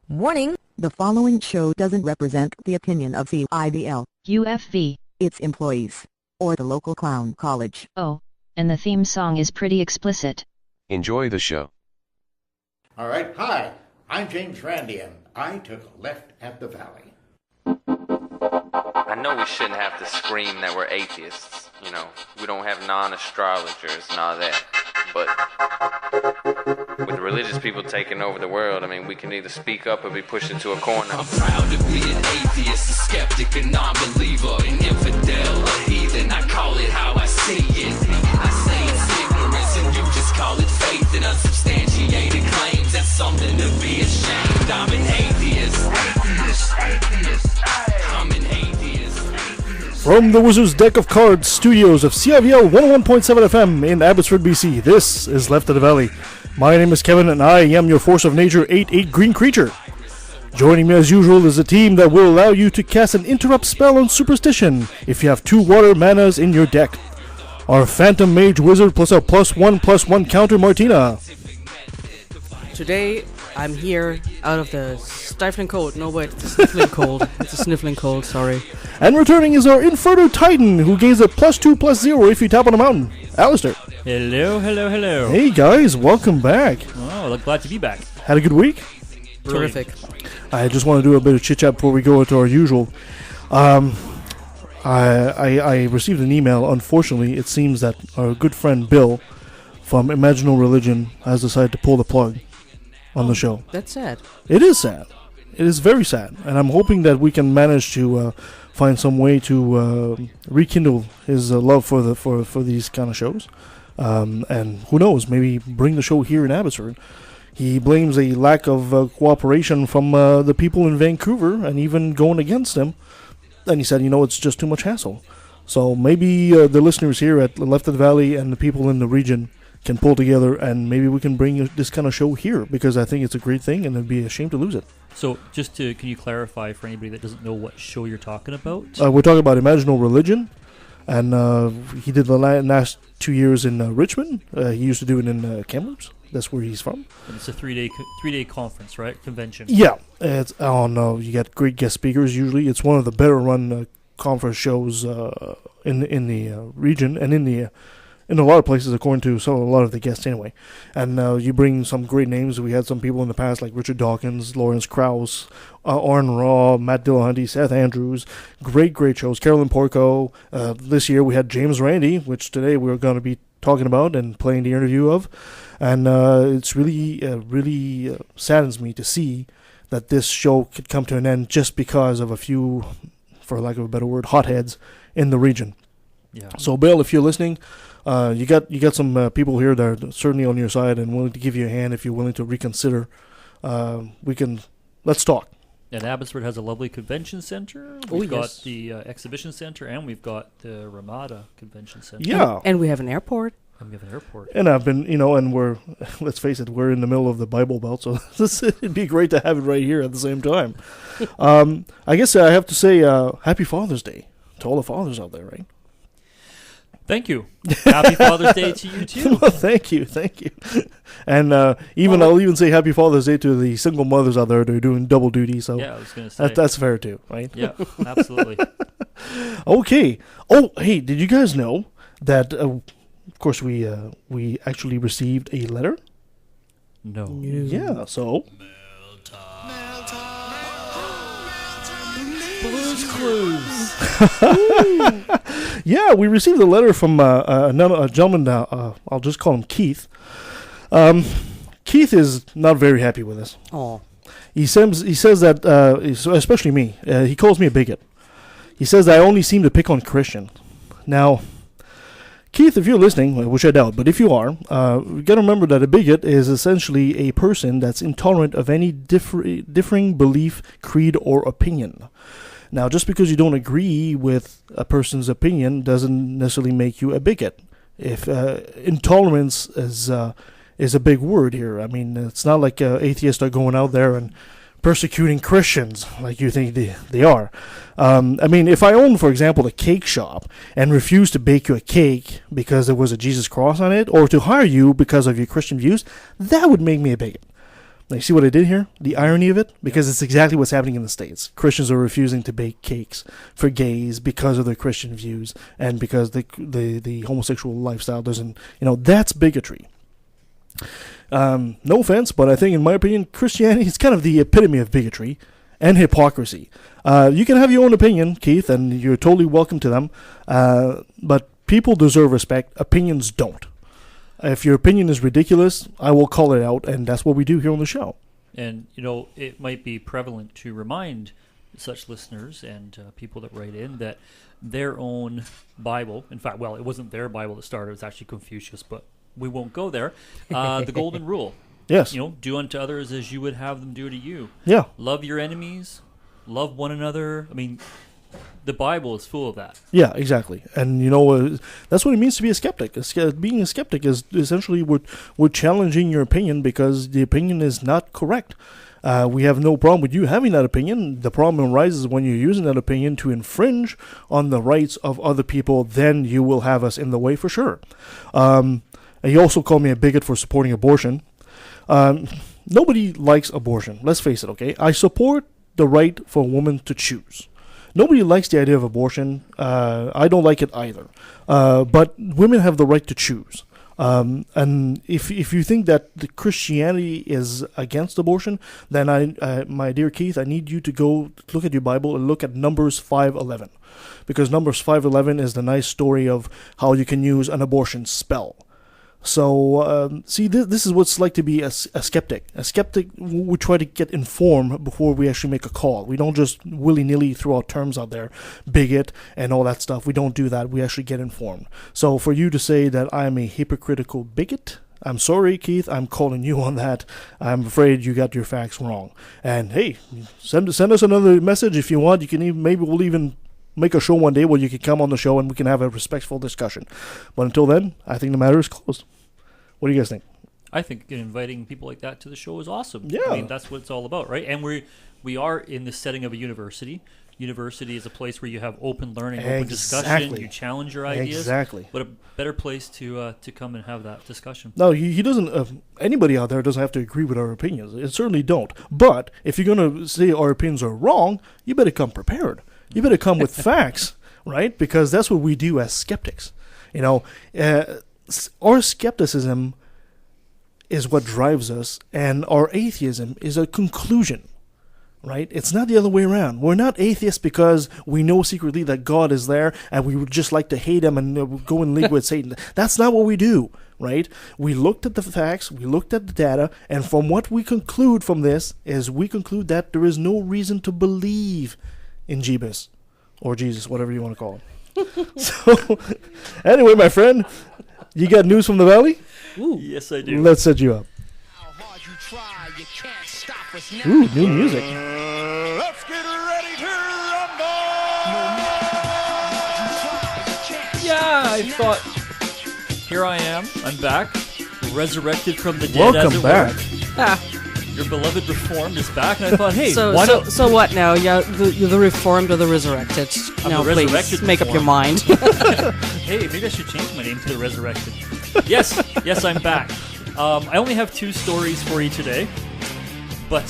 Warning, the following show doesn't represent the opinion of CIBL, UFV, its employees, or the local clown college. Oh, and the theme song is pretty explicit. Enjoy the show. All right, hi, I'm James Randi, and I took a left at the Valley. I know we shouldn't have to scream that we're atheists. You know, we don't have non-astrologers and all that. But with religious people taking over the world, I mean, we can either speak up or be pushed into a corner. I'm proud to be an atheist, a skeptic, a non-believer, an infidel, a heathen. I call it how I see it. I say it's ignorance and you just call it faith and unsubstantiated claims. That's something to be ashamed. I'm an atheist. I'm an atheist. From the Wizard's Deck of Cards studios of CIVL 101.7 FM in Abbotsford, BC, this is Left of the Valley. My name is Kevin and I am your Force of Nature 8/8 green creature. Joining me as usual is a team that will allow you to cast an interrupt spell on superstition if you have 2 water manas in your deck. Our Phantom Mage Wizard plus a +1/+1 counter, Martina. Today, I'm here out of the stifling cold. No, wait, it's a sniffling cold. It's a sniffling cold, sorry. And returning is our Inferno Titan, who gains a +2/+0 if you tap on a mountain, Alistair. Hello, hello, hello. Hey guys, welcome back. Oh, glad to be back. Had a good week? Terrific. I just want to do a bit of chit-chat before we go into our usual. I received an email. Unfortunately, it seems that our good friend Bill from Imaginal Religion has decided to pull the plug on the show. That's sad. It is sad. It is very sad. And I'm hoping that we can manage to find some way to rekindle his love for these kind of shows. And who knows, maybe bring the show here in Abbotsford. He blames a lack of cooperation from the people in Vancouver and even going against them. And he said, it's just too much hassle. So maybe the listeners here at Left of the Valley and the people in the region can pull together and maybe we can bring this kind of show here because I think it's a great thing and it'd be a shame to lose it. So can you clarify for anybody that doesn't know what show you're talking about? We're talking about Imaginal Religion. And he did the last 2 years in Richmond. He used to do it in Kamloops. That's where he's from. And it's a three-day conference, right? Convention. Yeah. You got great guest speakers usually. It's one of the better-run conference shows in the region and in a lot of places, according to a lot of the guests anyway. And you bring some great names. We had some people in the past like Richard Dawkins, Lawrence Krauss, Aaron Raw, Matt Dillahunty, Seth Andrews. Great shows. Carolyn Porco. This year we had James Randi, which today we're going to be talking about and playing the interview of. And it's really saddens me to see that this show could come to an end just because of a few, for lack of a better word, hotheads in the region. Yeah. So, Bill, if you're listening, you got some people here that are certainly on your side and willing to give you a hand if you're willing to reconsider. Let's talk. And Abbotsford has a lovely convention center. We've got the exhibition center, and we've got the Ramada Convention Center. Yeah. And we have an airport. And I've been, and we're, let's face it, we're in the middle of the Bible Belt, so it'd be great to have it right here at the same time. I guess I have to say Happy Father's Day to all the fathers out there, right? Thank you. Happy Father's Day to you, too. Well, thank you. And I'll even say Happy Father's Day to the single mothers out there that are doing double duty. So yeah, I was going to say. That's fair, too, right? Yeah, absolutely. Okay. Oh, hey, did you guys know that, of course, we actually received a letter? No. Yeah, so... Blues Clues. Yeah, we received a letter from a gentleman. I'll just call him Keith. Keith is not very happy with us. Oh. He says that, especially me. He calls me a bigot. He says that I only seem to pick on Christians. Now, Keith, if you're listening, which I doubt, but if you are, you got to remember that a bigot is essentially a person that's intolerant of any differing belief, creed, or opinion. Now, just because you don't agree with a person's opinion doesn't necessarily make you a bigot. If intolerance is a big word here. I mean, it's not like atheists are going out there and persecuting Christians like you think they are. I mean, if I owned, for example, a cake shop and refused to bake you a cake because there was a Jesus cross on it, or to hire you because of your Christian views, that would make me a bigot. Now, you see what I did here? The irony of it? Because it's exactly what's happening in the States. Christians are refusing to bake cakes for gays because of their Christian views and because the homosexual lifestyle doesn't, that's bigotry. No offense, but I think, in my opinion, Christianity is kind of the epitome of bigotry and hypocrisy. You can have your own opinion, Keith, and you're totally welcome to them, but people deserve respect. Opinions don't. If your opinion is ridiculous, I will call it out, and that's what we do here on the show. And, it might be prevalent to remind such listeners and people that write in that their own Bible, in fact, it wasn't their Bible that started, it was actually Confucius, but we won't go there. The Golden Rule. Yes. Do unto others as you would have them do to you. Yeah. Love your enemies, love one another. I mean, the Bible is full of that. Yeah, exactly. And, that's what it means to be a skeptic. Being a skeptic is essentially we're challenging your opinion because the opinion is not correct. We have no problem with you having that opinion. The problem arises when you're using that opinion to infringe on the rights of other people. Then you will have us in the way for sure. And you also called me a bigot for supporting abortion. Nobody likes abortion. Let's face it, okay? I support the right for a woman to choose. Nobody likes the idea of abortion. I don't like it either. But women have the right to choose. And if you think that the Christianity is against abortion, then my dear Keith, I need you to go look at your Bible and look at Numbers 5:11, because Numbers 5:11 is the nice story of how you can use an abortion spell. So, see, this is what it's like to be a skeptic. A skeptic, we try to get informed before we actually make a call. We don't just willy-nilly throw out terms out there, bigot and all that stuff. We don't do that. We actually get informed. So for you to say that I'm a hypocritical bigot, I'm sorry, Keith. I'm calling you on that. I'm afraid you got your facts wrong. And, hey, send us another message if you want. You can maybe we'll even make a show one day where you can come on the show and we can have a respectful discussion. But until then, I think the matter is closed. What do you guys think? I think inviting people like that to the show is awesome. Yeah. I mean, that's what it's all about, right? And we are in the setting of a university. University is a place where you have open learning, open discussion. You challenge your ideas. Exactly. What a better place to come and have that discussion. No, he doesn't. Anybody out there doesn't have to agree with our opinions. It certainly don't. But if you're going to say our opinions are wrong, you better come prepared. You better come with facts, right? Because that's what we do as skeptics. Our skepticism is what drives us, and our atheism is a conclusion, right? It's not the other way around. We're not atheists because we know secretly that God is there and we would just like to hate him and go in league with Satan. That's not what we do, right? We looked at the facts, we looked at the data, and from what we conclude from this is we conclude that there is no reason to believe in Jeebus or Jesus, whatever you want to call him. So, anyway, my friend, you got news from the Valley? Ooh. Yes, I do. Let's set you up. Ooh, new music. Let's get ready to rumble. Yeah, I thought, here I am. I'm back, resurrected from the dead. Welcome back. Your beloved Reformed is back, and I thought, hey, why not? So what now? Yeah, the Reformed or the Resurrected? I'm now, the Resurrected please make up your mind. Hey, maybe I should change my name to the Resurrected. Yes, I'm back. I only have 2 stories for you today, but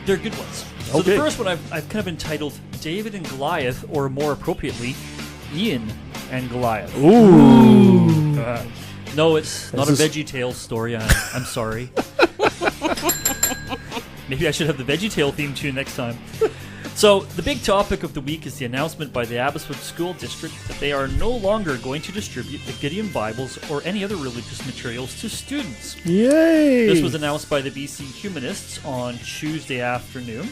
they're good ones. So okay. The first one I've kind of entitled David and Goliath, or more appropriately, Ian and Goliath. Ooh. No, it's not a VeggieTales story. I'm sorry. Maybe I should have the VeggieTale theme tune next time. So, the big topic of the week is the announcement by the Abbotsford School District that they are no longer going to distribute the Gideon Bibles or any other religious materials to students. Yay! This was announced by the BC Humanists on Tuesday afternoon.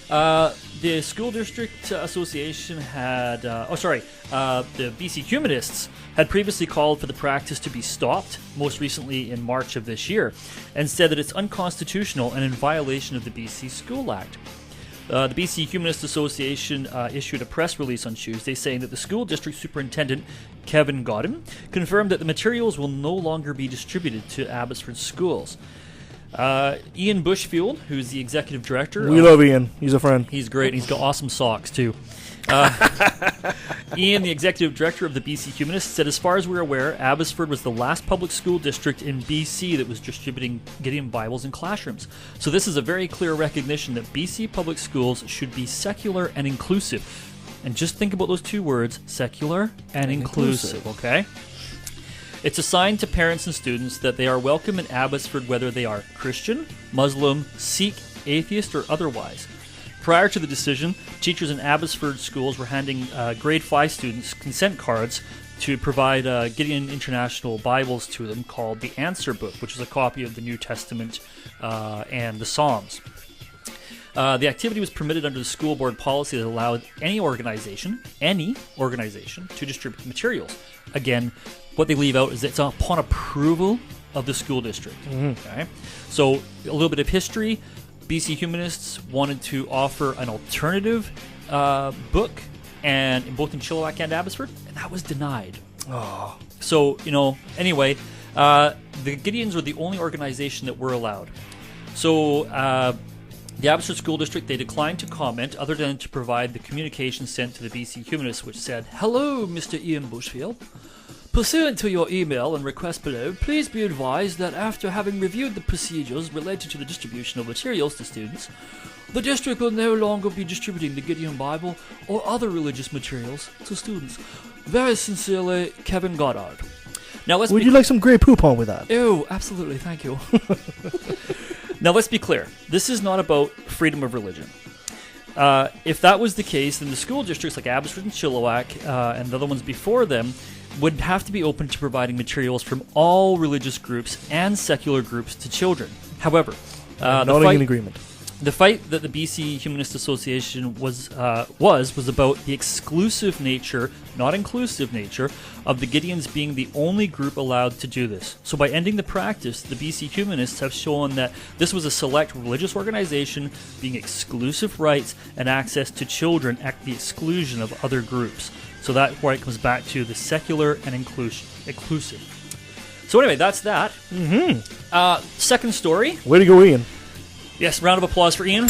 The School District Association had... the BC Humanists had previously called for the practice to be stopped, most recently in March of this year, and said that it's unconstitutional and in violation of the BC School Act. The BC Humanist Association issued a press release on Tuesday saying that the school district superintendent, Kevin Godden, confirmed that the materials will no longer be distributed to Abbotsford schools. Ian Bushfield, who's the executive director... We love Ian. He's a friend. He's great. He's got awesome socks, too. Ian, the executive director of the BC Humanists, said, as far as we're aware, Abbotsford was the last public school district in BC that was distributing Gideon Bibles in classrooms. So this is a very clear recognition that BC public schools should be secular and inclusive. And just think about those two words, secular and inclusive, okay? It's a sign to parents and students that they are welcome in Abbotsford whether they are Christian, Muslim, Sikh, atheist, or otherwise. Prior to the decision, teachers in Abbotsford schools were handing grade 5 students consent cards to provide Gideon International Bibles to them called the Answer Book, which is a copy of the New Testament and the Psalms. The activity was permitted under the school board policy that allowed any organization to distribute materials. Again, what they leave out is it's upon approval of the school district. Okay? So a little bit of history. BC Humanists wanted to offer an alternative book, and both in Chilliwack and Abbotsford, and that was denied. Oh. So, anyway, the Gideons were the only organization that were allowed. So, the Abbotsford School District, they declined to comment other than to provide the communication sent to the BC Humanists, which said, "Hello, Mr. Ian Bushfield. Pursuant to your email and request below, please be advised that after having reviewed the procedures related to the distribution of materials to students, the district will no longer be distributing the Gideon Bible or other religious materials to students. Very sincerely, Kevin Goddard." Now, Would you like some Grey Poupon with that? Oh, absolutely, thank you. Now, let's be clear. This is not about freedom of religion. If that was the case, then the school districts like Abbotsford and Chilliwack and the other ones before them would have to be open to providing materials from all religious groups and secular groups to children. However, nodding in agreement. The fight that the BC Humanist Association was about the exclusive nature, not inclusive nature, of the Gideons being the only group allowed to do this. So by ending the practice, the BC Humanists have shown that this was a select religious organization being exclusive rights and access to children at the exclusion of other groups. So that's why it comes back to the secular and inclusive. So anyway, that's that. Second story. Way to go, Ian. Yes, round of applause for Ian.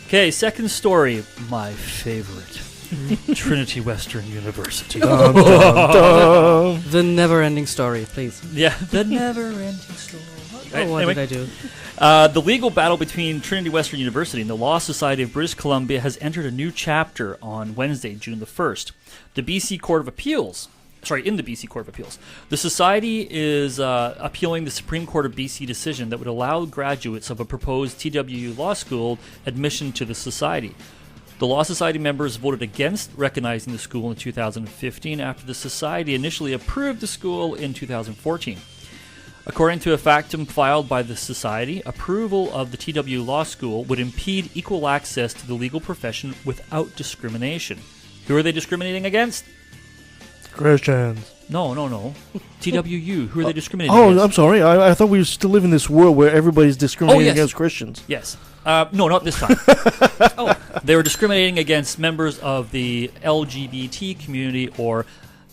Okay, second story. My favorite. Trinity Western University. Dun, dun, dun. The never-ending story, please. Yeah, the never-ending story. What did I do? The legal battle between Trinity Western University and the Law Society of British Columbia has entered a new chapter on Wednesday, June the 1st. In the BC Court of Appeals, the Society is appealing the Supreme Court of BC decision that would allow graduates of a proposed TWU law school admission to the Society. The Law Society members voted against recognizing the school in 2015 after the Society initially approved the school in 2014. According to a factum filed by the Society, approval of the TWU Law School would impede equal access to the legal profession without discrimination. Who are they discriminating against? Christians. No. TWU. Who are they discriminating against? I'm sorry. I thought we still live in this world where everybody's discriminating against Christians. Yes. No, not this time. They were discriminating against members of the LGBT community or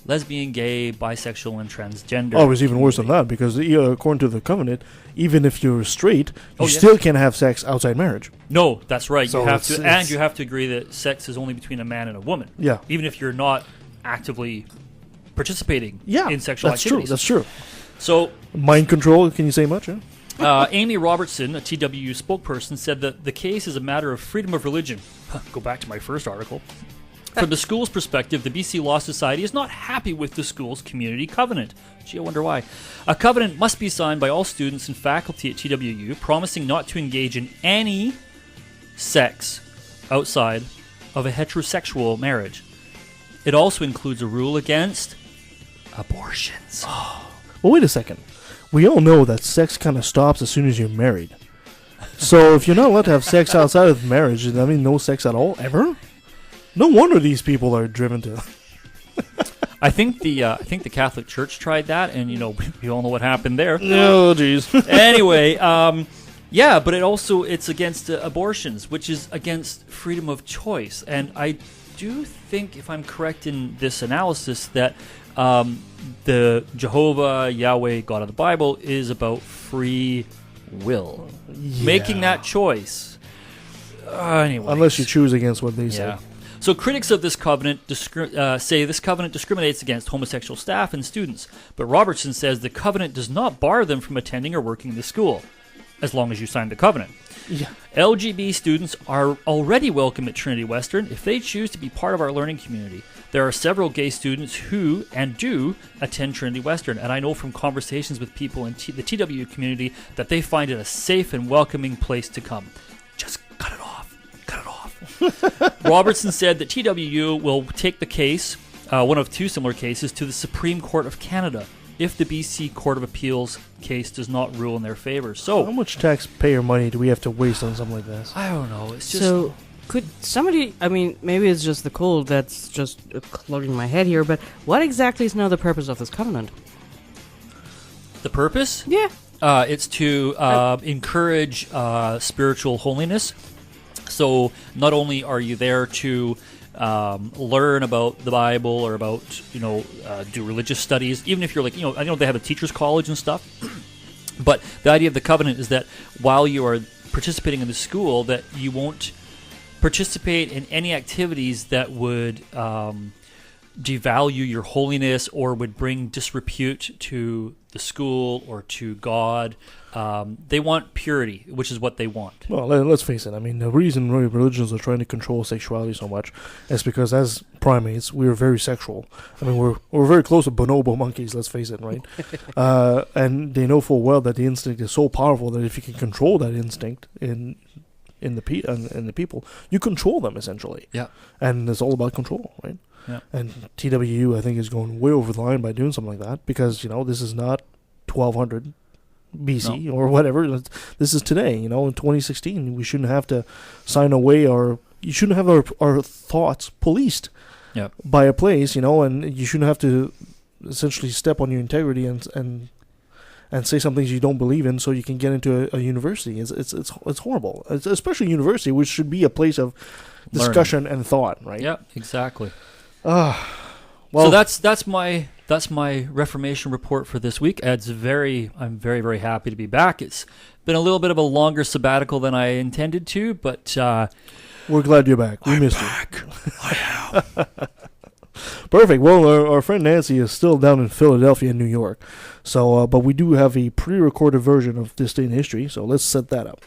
lesbian, gay, bisexual, and transgender. Oh, it was even worse than that because according to the covenant, even if you're straight, you still can't have sex outside marriage. No, that's right. So you have to, and you have to agree that sex is only between a man and a woman. Yeah. Even if you're not actively participating in sexual activities. That's true. So mind control. Can you say much? Amy Robertson, a TWU spokesperson, said that the case is a matter of freedom of religion. Go back to my first article. From the school's perspective, the BC Law Society is not happy with the school's community covenant. Gee, I wonder why. A covenant must be signed by all students and faculty at TWU, promising not to engage in any sex outside of a heterosexual marriage. It also includes a rule against abortions. Well, wait a second. We all know that sex kind of stops as soon as you're married. So if you're not allowed to have sex outside of marriage, does that mean no sex at all, ever? No wonder these people are driven to. I think the Catholic Church tried that, and we all know what happened there. Oh, jeez. Anyway, but it's against abortions, which is against freedom of choice. And I do think, if I'm correct in this analysis, that the Jehovah, Yahweh, God of the Bible, is about free will, making that choice. Anyway, unless you choose against what they say. So critics of this covenant say this covenant discriminates against homosexual staff and students, but Robertson says the covenant does not bar them from attending or working in the school, as long as you sign the covenant. Yeah. LGB students are already welcome at Trinity Western if they choose to be part of our learning community. There are several gay students who and do attend Trinity Western, and I know from conversations with people in the TWU community that they find it a safe and welcoming place to come. Just cut it off. Cut it off. Robertson said that TWU will take the case, one of two similar cases, to the Supreme Court of Canada if the BC Court of Appeals case does not rule in their favor. So, how much taxpayer money do we have to waste on something like this? I don't know. It's just... So, could somebody, I mean, maybe it's just the cold that's just clouding my head here, but what exactly is now the purpose of this covenant? The purpose? Yeah. It's to encourage spiritual holiness. So not only are you there to learn about the Bible or about, do religious studies, even if you're like, I know they have a teacher's college and stuff, but the idea of the covenant is that while you are participating in the school, that you won't participate in any activities that would devalue your holiness or would bring disrepute to the school or to God. They want purity, which is what they want. Well, let's face it. I mean, the reason religions are trying to control sexuality so much is because as primates, we are very sexual. I mean, we're very close to bonobo monkeys, let's face it, right? And they know full well that the instinct is so powerful that if you can control that instinct in the people, you control them, essentially. Yeah. And it's all about control, right? Yeah. And TWU, I think, is going way over the line by doing something like that because, this is not 1200 BC or whatever. This is today, in 2016. We shouldn't have to sign away you shouldn't have our thoughts policed by a place, and you shouldn't have to essentially step on your integrity and say some things you don't believe in so you can get into a university. It's horrible, especially university, which should be a place of discussion and thought, right? Yeah, exactly. Well, so that's my Reformation report for this week. I'm very, very happy to be back. It's been a little bit of a longer sabbatical than I intended to, but we're glad you're back. We missed you. I am. Perfect. Well, our friend Nancy is still down in Philadelphia and New York, so but we do have a pre-recorded version of This Day in History, so let's set that up.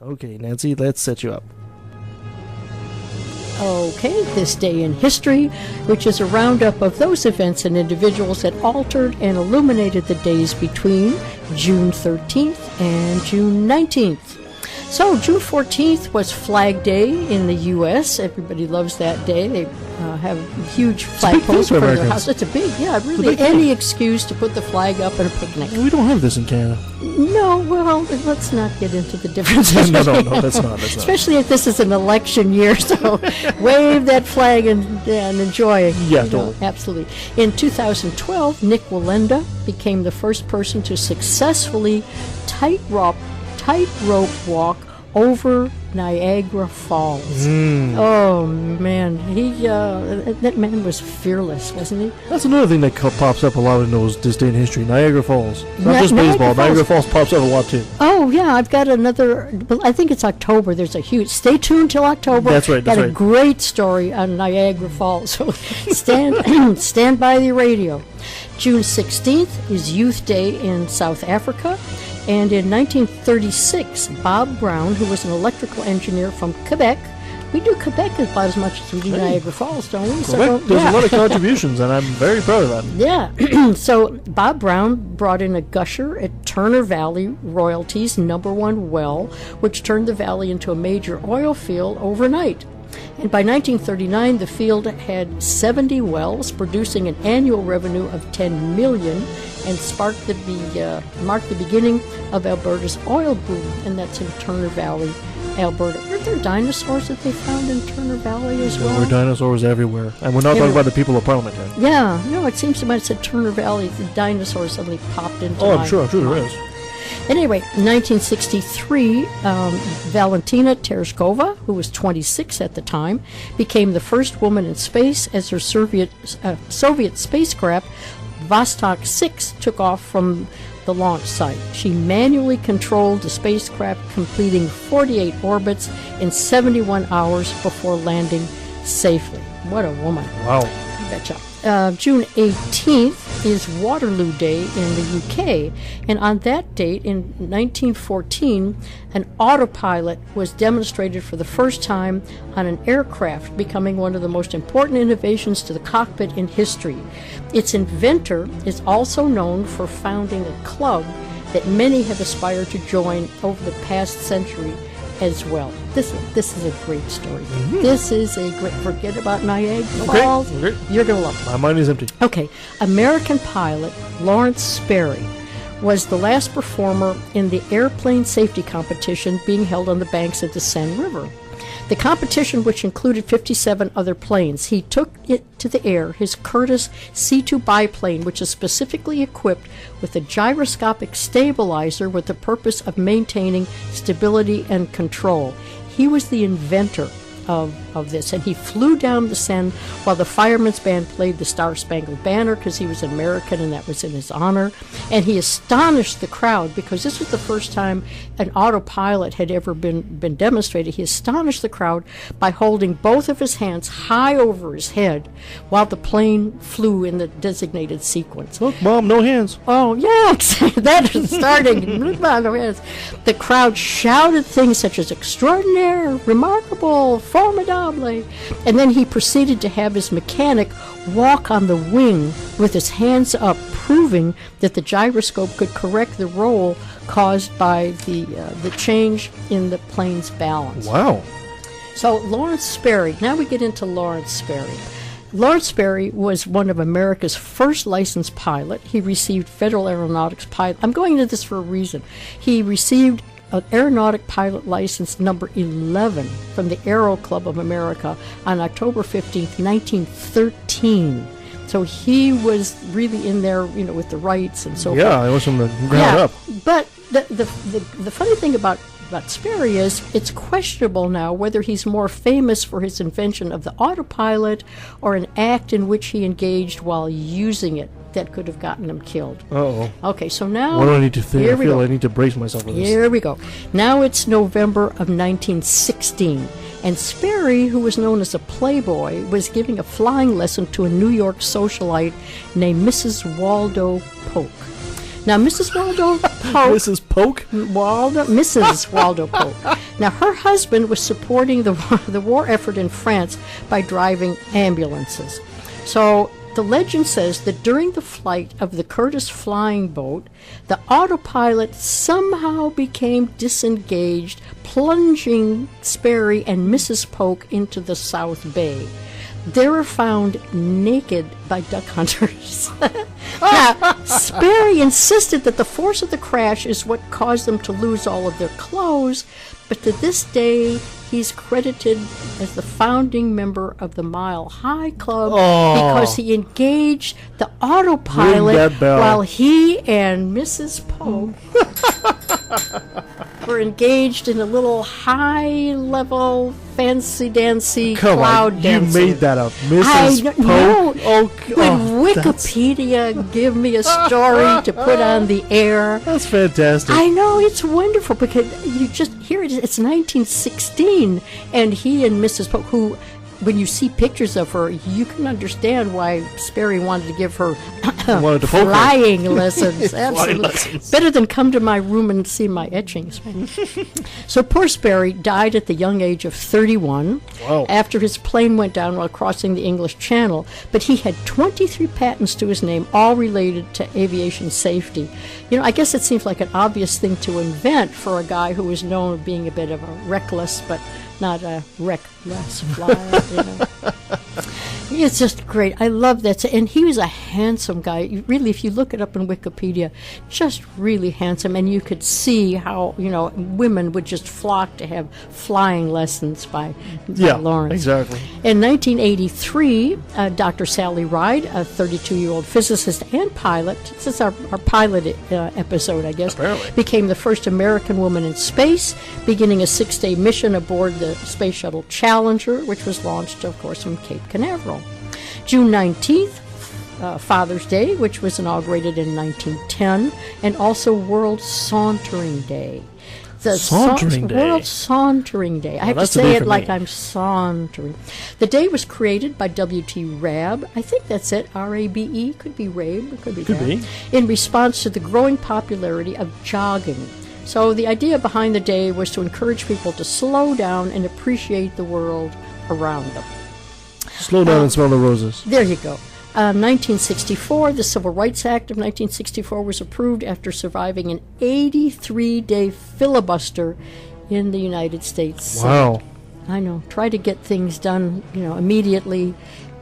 Okay, Nancy, let's set you up. Okay, This Day in History, which is a roundup of those events and individuals that altered and illuminated the days between June 13th and June 19th. So, June 14th was Flag Day in the U.S. Everybody loves that day. They have huge flagpoles for their house. It's a big, really any excuse to put the flag up at a picnic. We don't have this in Canada. No, well, let's not get into the differences. no, that's not. Especially if this is an election year, so wave that flag and enjoy it. Yeah, totally. Absolutely. In 2012, Nick Wallenda became the first person to successfully tightrope walk over Niagara Falls. Oh man, that man was fearless, wasn't he? That's another thing that pops up a lot in those This Day in History. Niagara Falls, not just baseball. Niagara Falls pops up a lot too. Oh yeah, I've got another. I think it's October. There's a huge. Stay tuned till October. That's right. Got a great story on Niagara Falls. So stand by the radio. June 16th is Youth Day in South Africa. And in 1936, Bob Brown, who was an electrical engineer from Quebec, we do Quebec about as much as we do Niagara Falls, don't we? Quebec, there's a lot of contributions, and I'm very proud of that. Yeah. So Bob Brown brought in a gusher at Turner Valley Royalties' #1 well, which turned the valley into a major oil field overnight. And by 1939, the field had 70 wells, producing an annual revenue of $10 million, and marked the beginning of Alberta's oil boom, and that's in Turner Valley, Alberta. Were there dinosaurs that they found in Turner Valley as well? There were dinosaurs everywhere, and we're not talking about the people of Parliament here. Yeah, no, it seems to me when it said Turner Valley, the dinosaurs suddenly popped into I'm sure there is. Anyway, 1963, Valentina Tereshkova, who was 26 at the time, became the first woman in space as her Soviet spacecraft Vostok 6 took off from the launch site. She manually controlled the spacecraft, completing 48 orbits in 71 hours before landing safely. What a woman. Wow. You betcha. June 18th is Waterloo Day in the UK, and on that date in 1914, an autopilot was demonstrated for the first time on an aircraft, becoming one of the most important innovations to the cockpit in history. Its inventor is also known for founding a club that many have aspired to join over the past century as well. This is a great story. Mm-hmm. This is a great. Forget about Niagara Falls. Okay. You're gonna love it. My mind is empty. Okay, American pilot Lawrence Sperry was the last performer in the airplane safety competition being held on the banks of the Seine River. The competition, which included 57 other planes, he took it to the air, his Curtiss C-2 biplane, which is specifically equipped with a gyroscopic stabilizer with the purpose of maintaining stability and control. He was the inventor of this, and he flew down the Seine while the firemen's band played the Star-Spangled Banner because he was an American and that was in his honor. And he astonished the crowd because this was the first time an autopilot had ever been demonstrated. He astonished the crowd by holding both of his hands high over his head while the plane flew in the designated sequence. Look, Mom, no hands. Oh, yeah, that is starting. No hands. The crowd shouted things such as extraordinaire, remarkable, formidable, and then he proceeded to have his mechanic walk on the wing with his hands up, proving that the gyroscope could correct the roll caused by the change in the plane's balance. Wow. So Lawrence Sperry, now we get into Lawrence Sperry. Lawrence Sperry was one of America's first licensed pilot. He received Federal Aeronautics pilot. I'm going into this for a reason. He received an aeronautic pilot license number 11 from the Aero Club of America on October 15th, 1913. So he was really in there, with the rights and so forth. Yeah, it was from the ground up. But the funny thing about Sperry is it's questionable now whether he's more famous for his invention of the autopilot or an act in which he engaged while using it that could have gotten him killed. Uh-oh. Okay, so now... What do I need to think? I feel go. I need to brace myself for this. Here we go. Now it's November of 1916, and Sperry, who was known as a playboy, was giving a flying lesson to a New York socialite named Mrs. Waldo Polk. Now, Mrs. Waldo Polk... Mrs. Polk? Mrs. Waldo Polk. Now, her husband was supporting the war effort in France by driving ambulances. So... the legend says that during the flight of the Curtiss flying boat, the autopilot somehow became disengaged, plunging Sperry and Mrs. Polk into the South Bay. They were found naked by duck hunters. Now, Sperry insisted that the force of the crash is what caused them to lose all of their clothes, but to this day, he's credited as the founding member of the Mile High Club because he engaged the autopilot while he and Mrs. Polk were engaged in a little high-level, fancy-dancy cloud dancing. You made that up. Mrs. Polk? Would Wikipedia give me a story to put on the air? That's fantastic. I know, it's wonderful because you just hear it. It's 1916, and he and Mrs. Polk, who, when you see pictures of her, you can understand why Sperry wanted to give her flying lessons. Absolutely. Lessons. Better than come to my room and see my etchings. So poor Sperry died at the young age of 31 after his plane went down while crossing the English Channel, but he had 23 patents to his name, all related to aviation safety. I guess it seems like an obvious thing to invent for a guy who was known for being a bit of a reckless, but not a reckless flyer. It's just great. I love that. And he was a handsome guy. Really, if you look it up in Wikipedia, just really handsome. And you could see how, women would just flock to have flying lessons by Lawrence. Exactly. In 1983, Dr. Sally Ride, a 32-year-old physicist and pilot, this is our pilot episode, I guess, became the first American woman in space, beginning a 6-day mission aboard the Space Shuttle Challenger, which was launched, of course, from Cape Canaveral. June 19th, Father's Day, which was inaugurated in 1910, and also World Sauntering Day. the Sauntering Day. World Sauntering Day. I have to that's a say day it for like me. I'm sauntering. The day was created by W.T. Rabe. I think that's it. R-A-B-E. Could be Rabe. Could be Could that. be. In response to the growing popularity of jogging. So the idea behind the day was to encourage people to slow down and appreciate the world around them. Slow down and smell the roses. There you go. 1964, the Civil Rights Act of 1964 was approved after surviving an 83-day filibuster in the United States. Wow. I know. Try to get things done, immediately.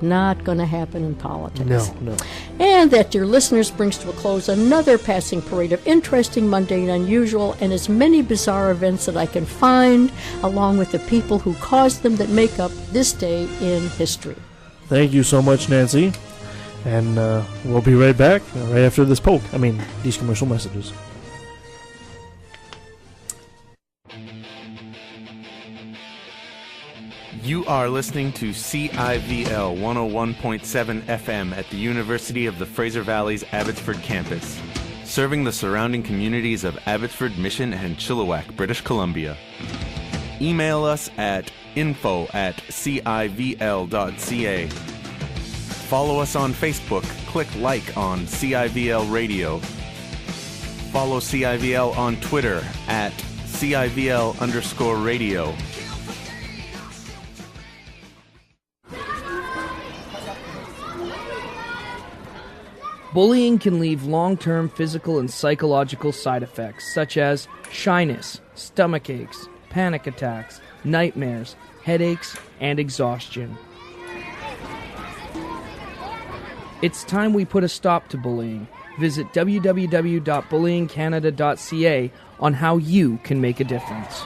Not going to happen in politics. No. And that, dear listeners, brings to a close another passing parade of interesting, mundane, unusual, and as many bizarre events that I can find, along with the people who caused them that make up this day in history. Thank you so much, Nancy. And we'll be right back right after this these commercial messages. You are listening to CIVL 101.7 FM at the University of the Fraser Valley's Abbotsford campus, serving the surrounding communities of Abbotsford, Mission, and Chilliwack, British Columbia. Email us at info@civl.ca. Follow us on Facebook. Click like on CIVL Radio. Follow CIVL on Twitter at CIVL_radio. Bullying can leave long-term physical and psychological side effects such as shyness, stomach aches, panic attacks, nightmares, headaches, and exhaustion. It's time we put a stop to bullying. Visit www.bullyingcanada.ca on how you can make a difference.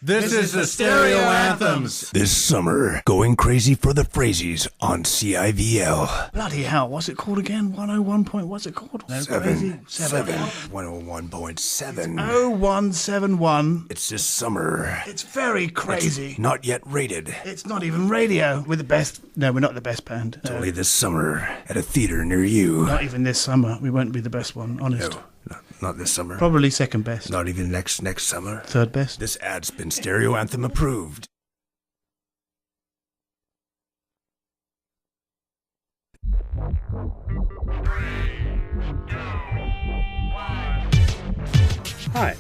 This is the Stereo Anthems. This summer, going crazy for the Phrases on CIVL. Bloody hell, what's it called again? 101 point, what's it called? No, crazy. 101.7. 0171. It's this summer. It's very crazy. It's not yet rated. It's not even radio. We're the best. No, we're not the best band. It's only this summer at a theater near you. Not even this summer. We won't be the best one, honest. No. Not this summer. Probably second best. Not even next summer. Third best. This ad's been Stereo Anthem approved. Hi,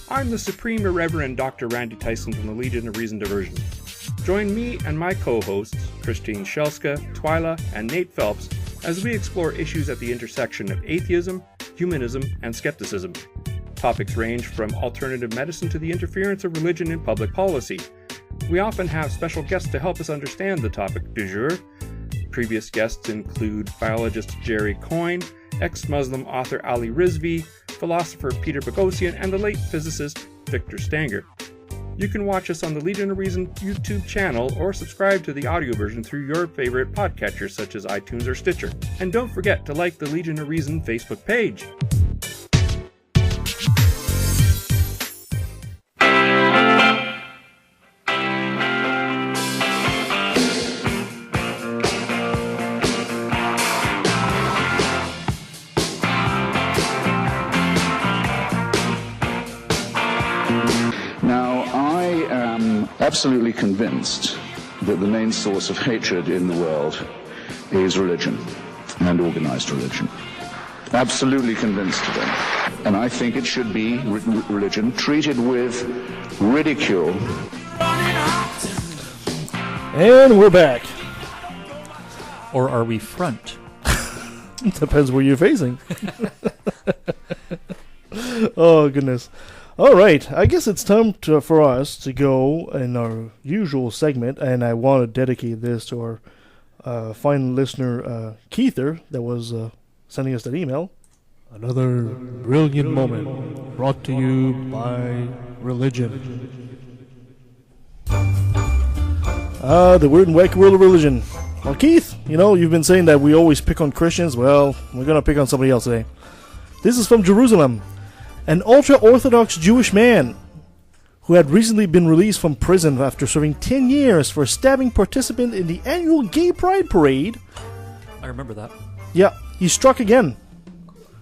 I'm the Supreme Irreverend Dr. Randi Tyson from the Legion of Reason Diversion. Join me and my co-hosts, Christine Shelska, Twyla, and Nate Phelps, as we explore issues at the intersection of atheism, humanism, and skepticism. Topics range from alternative medicine to the interference of religion in public policy. We often have special guests to help us understand the topic du jour. Previous guests include biologist Jerry Coyne, ex-Muslim author Ali Rizvi, philosopher Peter Boghossian, and the late physicist Victor Stanger. You can watch us on the Legion of Reason YouTube channel or subscribe to the audio version through your favorite podcatcher such as iTunes or Stitcher. And don't forget to like the Legion of Reason Facebook page. Absolutely convinced that the main source of hatred in the world is religion and organized religion. Absolutely convinced of it. And I think it should be religion treated with ridicule. And we're back. Or are we front? Depends where you're facing. Oh, goodness. All right, I guess it's time for us to go in our usual segment, and I want to dedicate this to our fine listener, Keither, that was sending us that email. Another brilliant moment brought to you by religion. The weird and wacky world of religion. Well, Keith, you've been saying that we always pick on Christians. Well, we're going to pick on somebody else today. This is from Jerusalem. An ultra-Orthodox Jewish man who had recently been released from prison after serving 10 years for stabbing participant in the annual Gay Pride Parade. I remember that. Yeah, he struck again,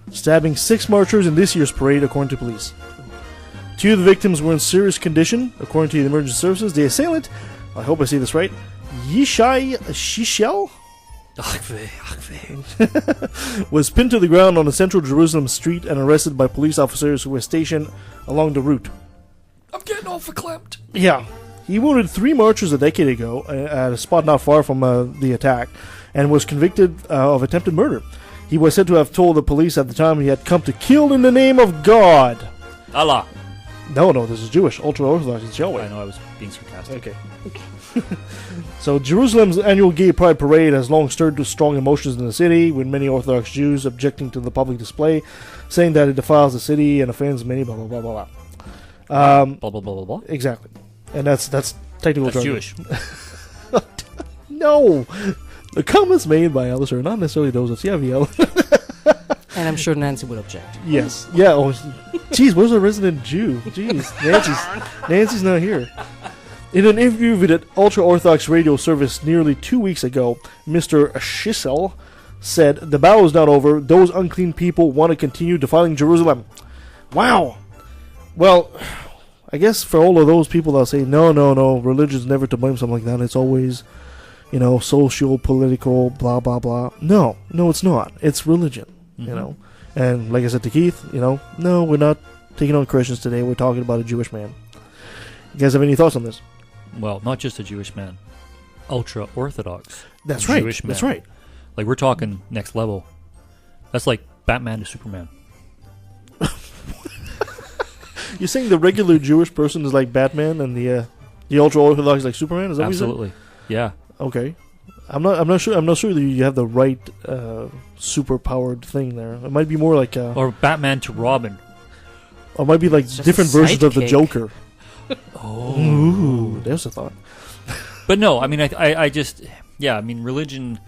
stabbing 6 marchers in this year's parade, according to police. 2 of the victims were in serious condition, according to the emergency services. The assailant, I hope I say this right, Yishai Shishel, was pinned to the ground on a central Jerusalem street and arrested by police officers who were stationed along the route. I'm getting all verklempt. Yeah. He wounded 3 marchers a decade ago at a spot not far from the attack and was convicted of attempted murder. He was said to have told the police at the time he had come to kill in the name of God. Allah. No, this is Jewish. Ultra-Orthodox. It's Yahweh. I know, I was being sarcastic. Okay. So Jerusalem's annual gay pride parade has long stirred strong emotions in the city, with many Orthodox Jews objecting to the public display, saying that it defiles the city and offends many, blah, blah, blah, blah, blah. Blah, blah, blah, blah, blah. Exactly. And that's technical That's jargon. Jewish. No! The comments made by Alice are not necessarily those of CIVL. And I'm sure Nancy would object. Yes. Yeah. Oh, geez, where's our resident Jew? Jeez, Nancy's not here. In an interview with an ultra-Orthodox radio service nearly 2 weeks ago, Mr. Shissel said, "The battle is not over. Those unclean people want to continue defiling Jerusalem." Wow. Well, I guess for all of those people that say, no, religion's never to blame, something like that. It's always, social, political, blah, blah, blah. No, it's not. It's religion, you know. And like I said to Keith, no, we're not taking on Christians today. We're talking about a Jewish man. You guys have any thoughts on this? Well, not just a Jewish man. Ultra-Orthodox. That's right. Jewish man. That's right. Like, we're talking next level. That's like Batman to Superman. You're saying the regular Jewish person is like Batman and the ultra-Orthodox is like Superman? Is that Absolutely. what Yeah. Okay. I'm not sure that you have the right super-powered thing there. It might be more like or Batman to Robin. Or it might be like different versions of the Joker. Oh. Ooh, there's a thought. But no, I mean, I just, religion.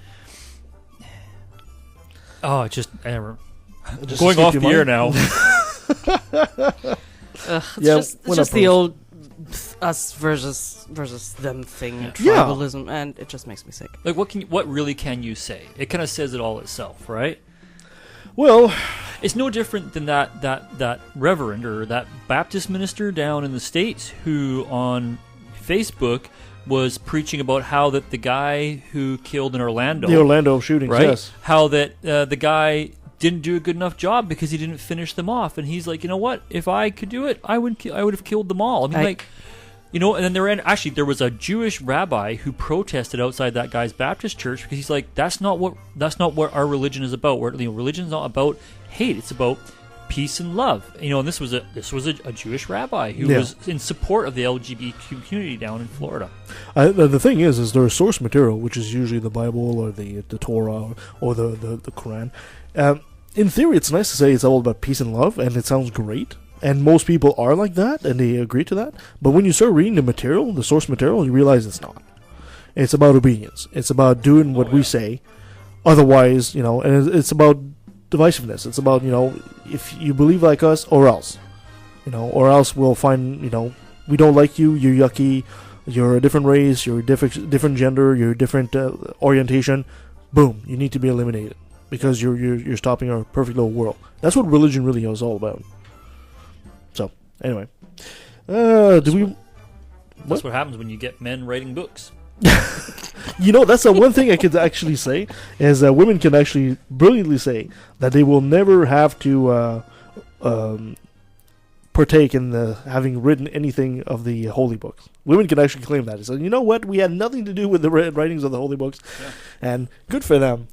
Oh, it's just going off the air now. It's just the old us versus them thing, tribalism, and it just makes me sick. Like, what really can you say? It kind of says it all itself, right? Well, it's no different than that reverend or that Baptist minister down in the States who on Facebook was preaching about how that the guy who killed in Orlando, the Orlando shootings, right? Yes, how that the guy didn't do a good enough job because he didn't finish them off, and he's like, you know what? If I could do it, I would have killed them all. I mean, and then there was a Jewish rabbi who protested outside that guy's Baptist church because he's like, that's not what our religion is about. Religion's not about hate; it's about peace and love. And this was a Jewish rabbi who was in support of the LGBT community down in Florida. The thing is there's source material, which is usually the Bible or the Torah or the Quran. In theory, it's nice to say it's all about peace and love, and it sounds great. And most people are like that, and they agree to that. But when you start reading the material, the source material, you realize it's not. It's about obedience. It's about doing what we say. Otherwise, and it's about divisiveness. It's about, if you believe like us, or else. Or else we'll find, we don't like you, you're yucky, you're a different race, you're a different gender, you're a different orientation. Boom, you need to be eliminated. Because you're stopping our perfect little world. That's what religion really is all about. So, anyway. That's what happens when you get men writing books. That's the one thing I could actually say, is that women can actually brilliantly say that they will never have to partake in having written anything of the holy books. Women can actually claim that. So, you know what? We had nothing to do with the writings of the holy books, and good for them.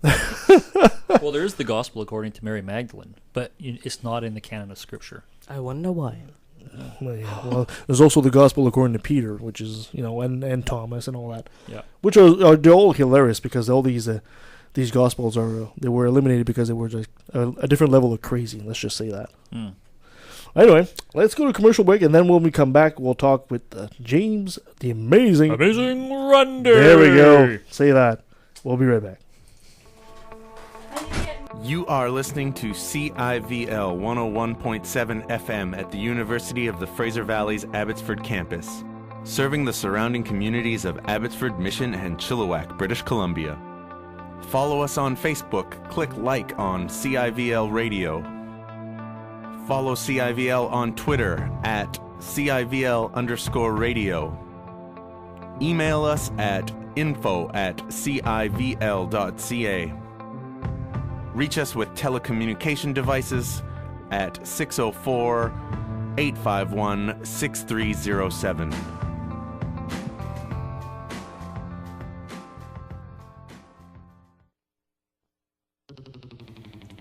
Well, there is the gospel according to Mary Magdalene, but it's not in the canon of Scripture. I wonder why. Well, there's also the gospel according to Peter, which is, and Thomas and all that. Yeah. Which are they're all hilarious because all these gospels they were eliminated because they were just a different level of crazy. Let's just say that. Mm. Anyway, let's go to a commercial break, and then when we come back, we'll talk with James, the amazing Randi. There we go. Say that. We'll be right back. You are listening to CIVL 101.7 FM at the University of the Fraser Valley's Abbotsford campus, serving the surrounding communities of Abbotsford, Mission, and Chilliwack, British Columbia. Follow us on Facebook. Click like on CIVL Radio. Follow CIVL on Twitter at CIVL_radio. Email us at info@civl.ca. Reach us with telecommunication devices at 604-851-6307.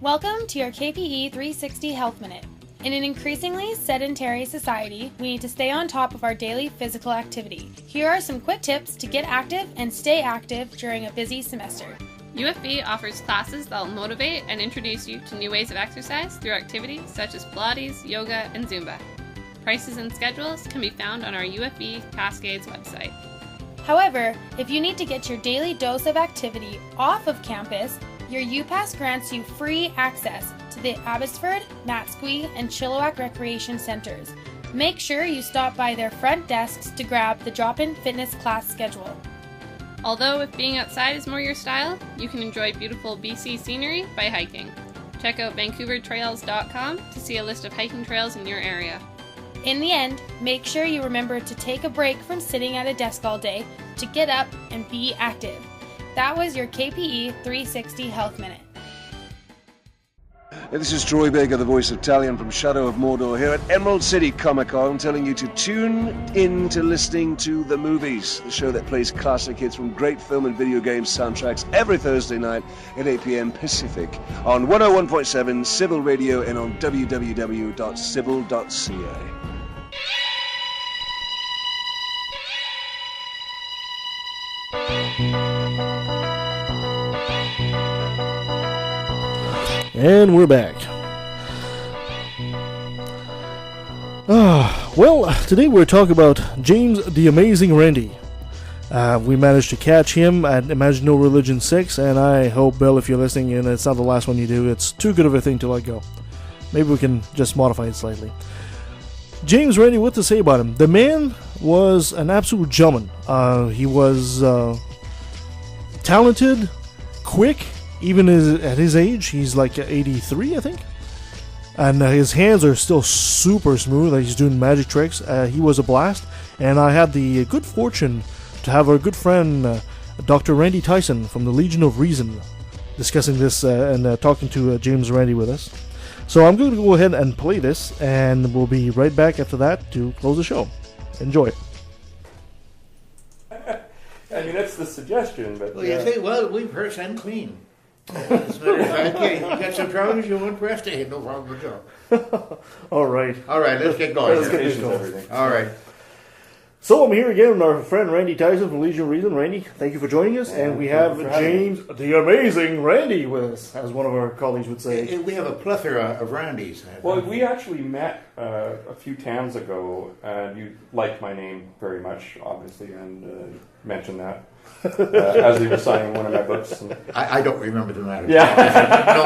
Welcome to your KPE 360 Health Minute. In an increasingly sedentary society, we need to stay on top of our daily physical activity. Here are some quick tips to get active and stay active during a busy semester. UFB offers classes that will motivate and introduce you to new ways of exercise through activities such as Pilates, yoga, and Zumba. Prices and schedules can be found on our UFB Cascades website. However, if you need to get your daily dose of activity off of campus, your UPass grants you free access to the Abbotsford, Matsqui, and Chilliwack Recreation Centers. Make sure you stop by their front desks to grab the drop-in fitness class schedule. Although if being outside is more your style, you can enjoy beautiful BC scenery by hiking. Check out vancouvertrails.com to see a list of hiking trails in your area. In the end, make sure you remember to take a break from sitting at a desk all day to get up and be active. That was your KPE 360 Health Minute. Hey, this is Troy Baker, the voice of Talion from Shadow of Mordor here at Emerald City Comic Con, telling you to tune in to listening to The Movies, the show that plays classic hits from great film and video game soundtracks every Thursday night at 8 p.m. Pacific on 101.7 Civil Radio and on www.civil.ca. And we're back. Well, today we're talking about James the Amazing Randi. We managed to catch him at Imagine No Religion 6, and I hope, Bill, if you're listening, and it's not the last one you do, it's too good of a thing to let go. Maybe we can just modify it slightly. James Randi, what to say about him? The man was an absolute gentleman. He was talented, quick, even at his age. He's like 83, I think. And his hands are still super smooth. He's doing magic tricks. He was a blast. And I had the good fortune to have our good friend, Dr. Randi Tyson from the Legion of Reason, discussing this and talking to James Randi with us. So I'm going to go ahead and play this, and we'll be right back after that to close the show. Enjoy. I mean, that's the suggestion, but... Well, you think, well, we purse and clean. As a matter of fact, yeah, you got some trousers you want pressed? Hey, no problem at all. All right. All right, let's get going. Let's get this going. All right. So I'm here again with our friend Randi Tyson from Legion of Reason. Randy, thank you for joining us. And we have James the Amazing Randi with us, as one of our colleagues would say. We have a plethora of Randis. Well, we actually met a few times ago. You liked my name very much, obviously, and mentioned that as you were signing one of my books. And I don't remember the matter. Yeah. No.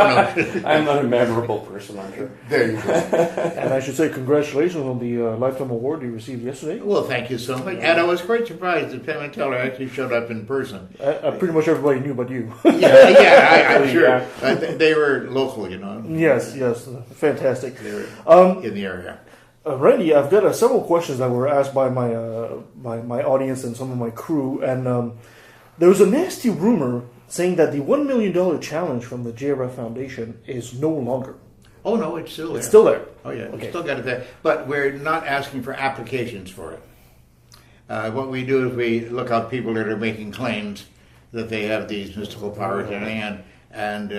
I'm not a memorable person, I'm sure. There you go. And I should say congratulations on the Lifetime Award you received yesterday. Well, thank you so much. And I was quite surprised that Penn and Teller actually showed up in person. Pretty much everybody knew but you. I'm sure. They were local, you know. Yes, fantastic. They were in the area. Randy, I've got several questions that were asked by my my audience and some of my crew, and there was a nasty rumor saying that the $1 million challenge from the JRF Foundation is no longer. Oh no, it's still there. It's still there. Oh yeah, okay. We still got it there, but we're not asking for applications for it. What we do is we look out people that are making claims that they have these mystical powers in their hand, and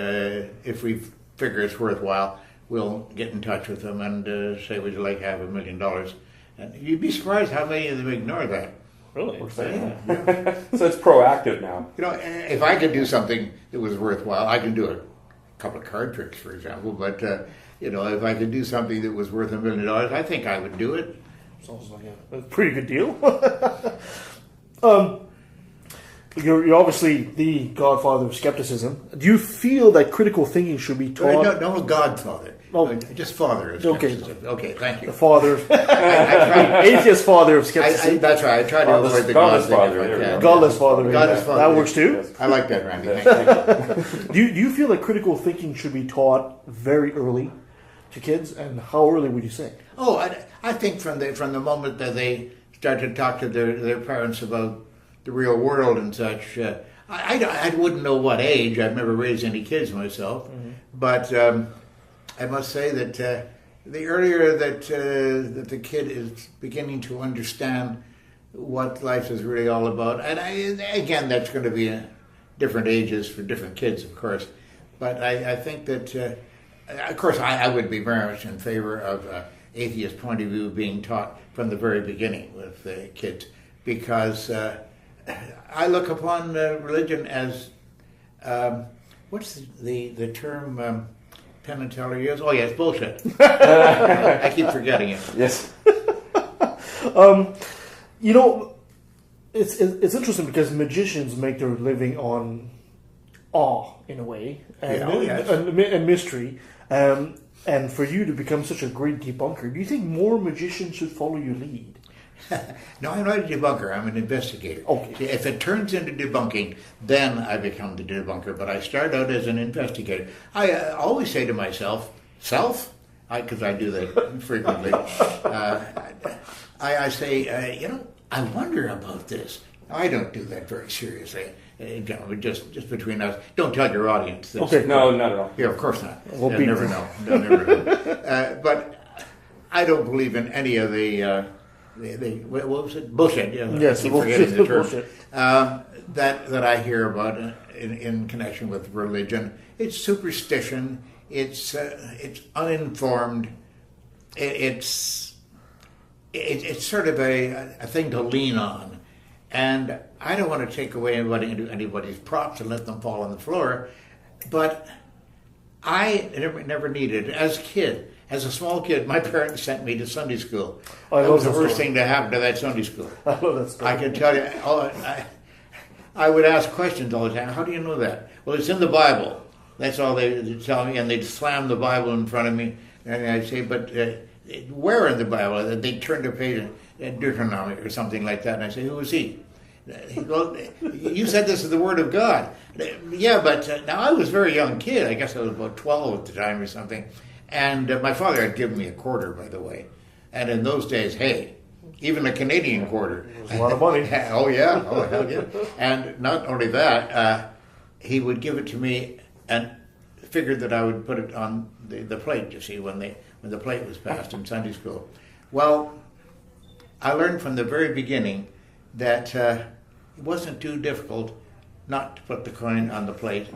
if we figure it's worthwhile, we'll get in touch with them and say, would you like to have $1 million? And you'd be surprised how many of them ignore that. Really? Yeah. So it's proactive now. You know, if I could do something that was worthwhile, I can do a couple of card tricks, for example, but, you know, if I could do something that was worth $1 million, I think I would do it. Sounds like a pretty good deal. you're obviously the godfather of skepticism. Do you feel that critical thinking should be taught? No, godfather. Oh. Just father of skepticism. Okay, thank you. The father, atheist father of skepticism. That's right. I try to avoid the godless God father. thing if I can. Godless father. Godless father. That works too. I like that, Randy. Thank you. Do you feel that critical thinking should be taught very early to kids, and how early would you say? Oh, I think from the moment that they start to talk to their parents about the real world and such. I wouldn't know what age. I've never raised any kids myself, but I must say that the earlier that the kid is beginning to understand what life is really all about, and again, that's going to be different ages for different kids, of course. But I think that, of course, I would be very much in favor of atheist point of view being taught from the very beginning with kids, because I look upon religion as what's the term Penn and Teller use? Oh yeah, it's bullshit. I keep forgetting it. Yes. You know, it's interesting because magicians make their living on awe in a way, and mystery. And for you to become such a great debunker, do you think more magicians should follow your lead? No, I'm not a debunker. I'm an investigator. Okay. See, if it turns into debunking, then I become the debunker. But I start out as an investigator. I always say to myself, because I do that frequently, I say, I wonder about this. I don't do that very seriously. Just between us. Don't tell your audience this. Okay. No, not at all. Yeah, of course not. We'll They'll never know. They'll never know. But I don't believe in any of the what was it? Bullshit. Yes, I keep forgetting the term. bullshit. That I hear about in connection with religion. It's superstition. It's uninformed. It's sort of a thing to lean on. And I don't want to take away anybody's props and let them fall on the floor, but I never needed it. As a small kid, my parents sent me to Sunday school. That was the worst thing to happen to that Sunday school. I love that story. I can tell you, I would ask questions all the time. How do you know that? Well, it's in the Bible. That's all they tell me, and they'd slam the Bible in front of me, and I'd say, but where in the Bible? They'd turn to page in Deuteronomy or something like that, and I'd say, who is he? Well, you said this is the Word of God. Yeah, but now I was a very young kid. I guess I was about 12 at the time or something. And my father had given me a quarter, by the way. And in those days, hey, even a Canadian quarter. It was a lot of money. Oh, yeah. Oh, hell yeah. And not only that, he would give it to me and figured that I would put it on the plate, you see, when the plate was passed in Sunday school. Well, I learned from the very beginning that it wasn't too difficult not to put the coin on the plate.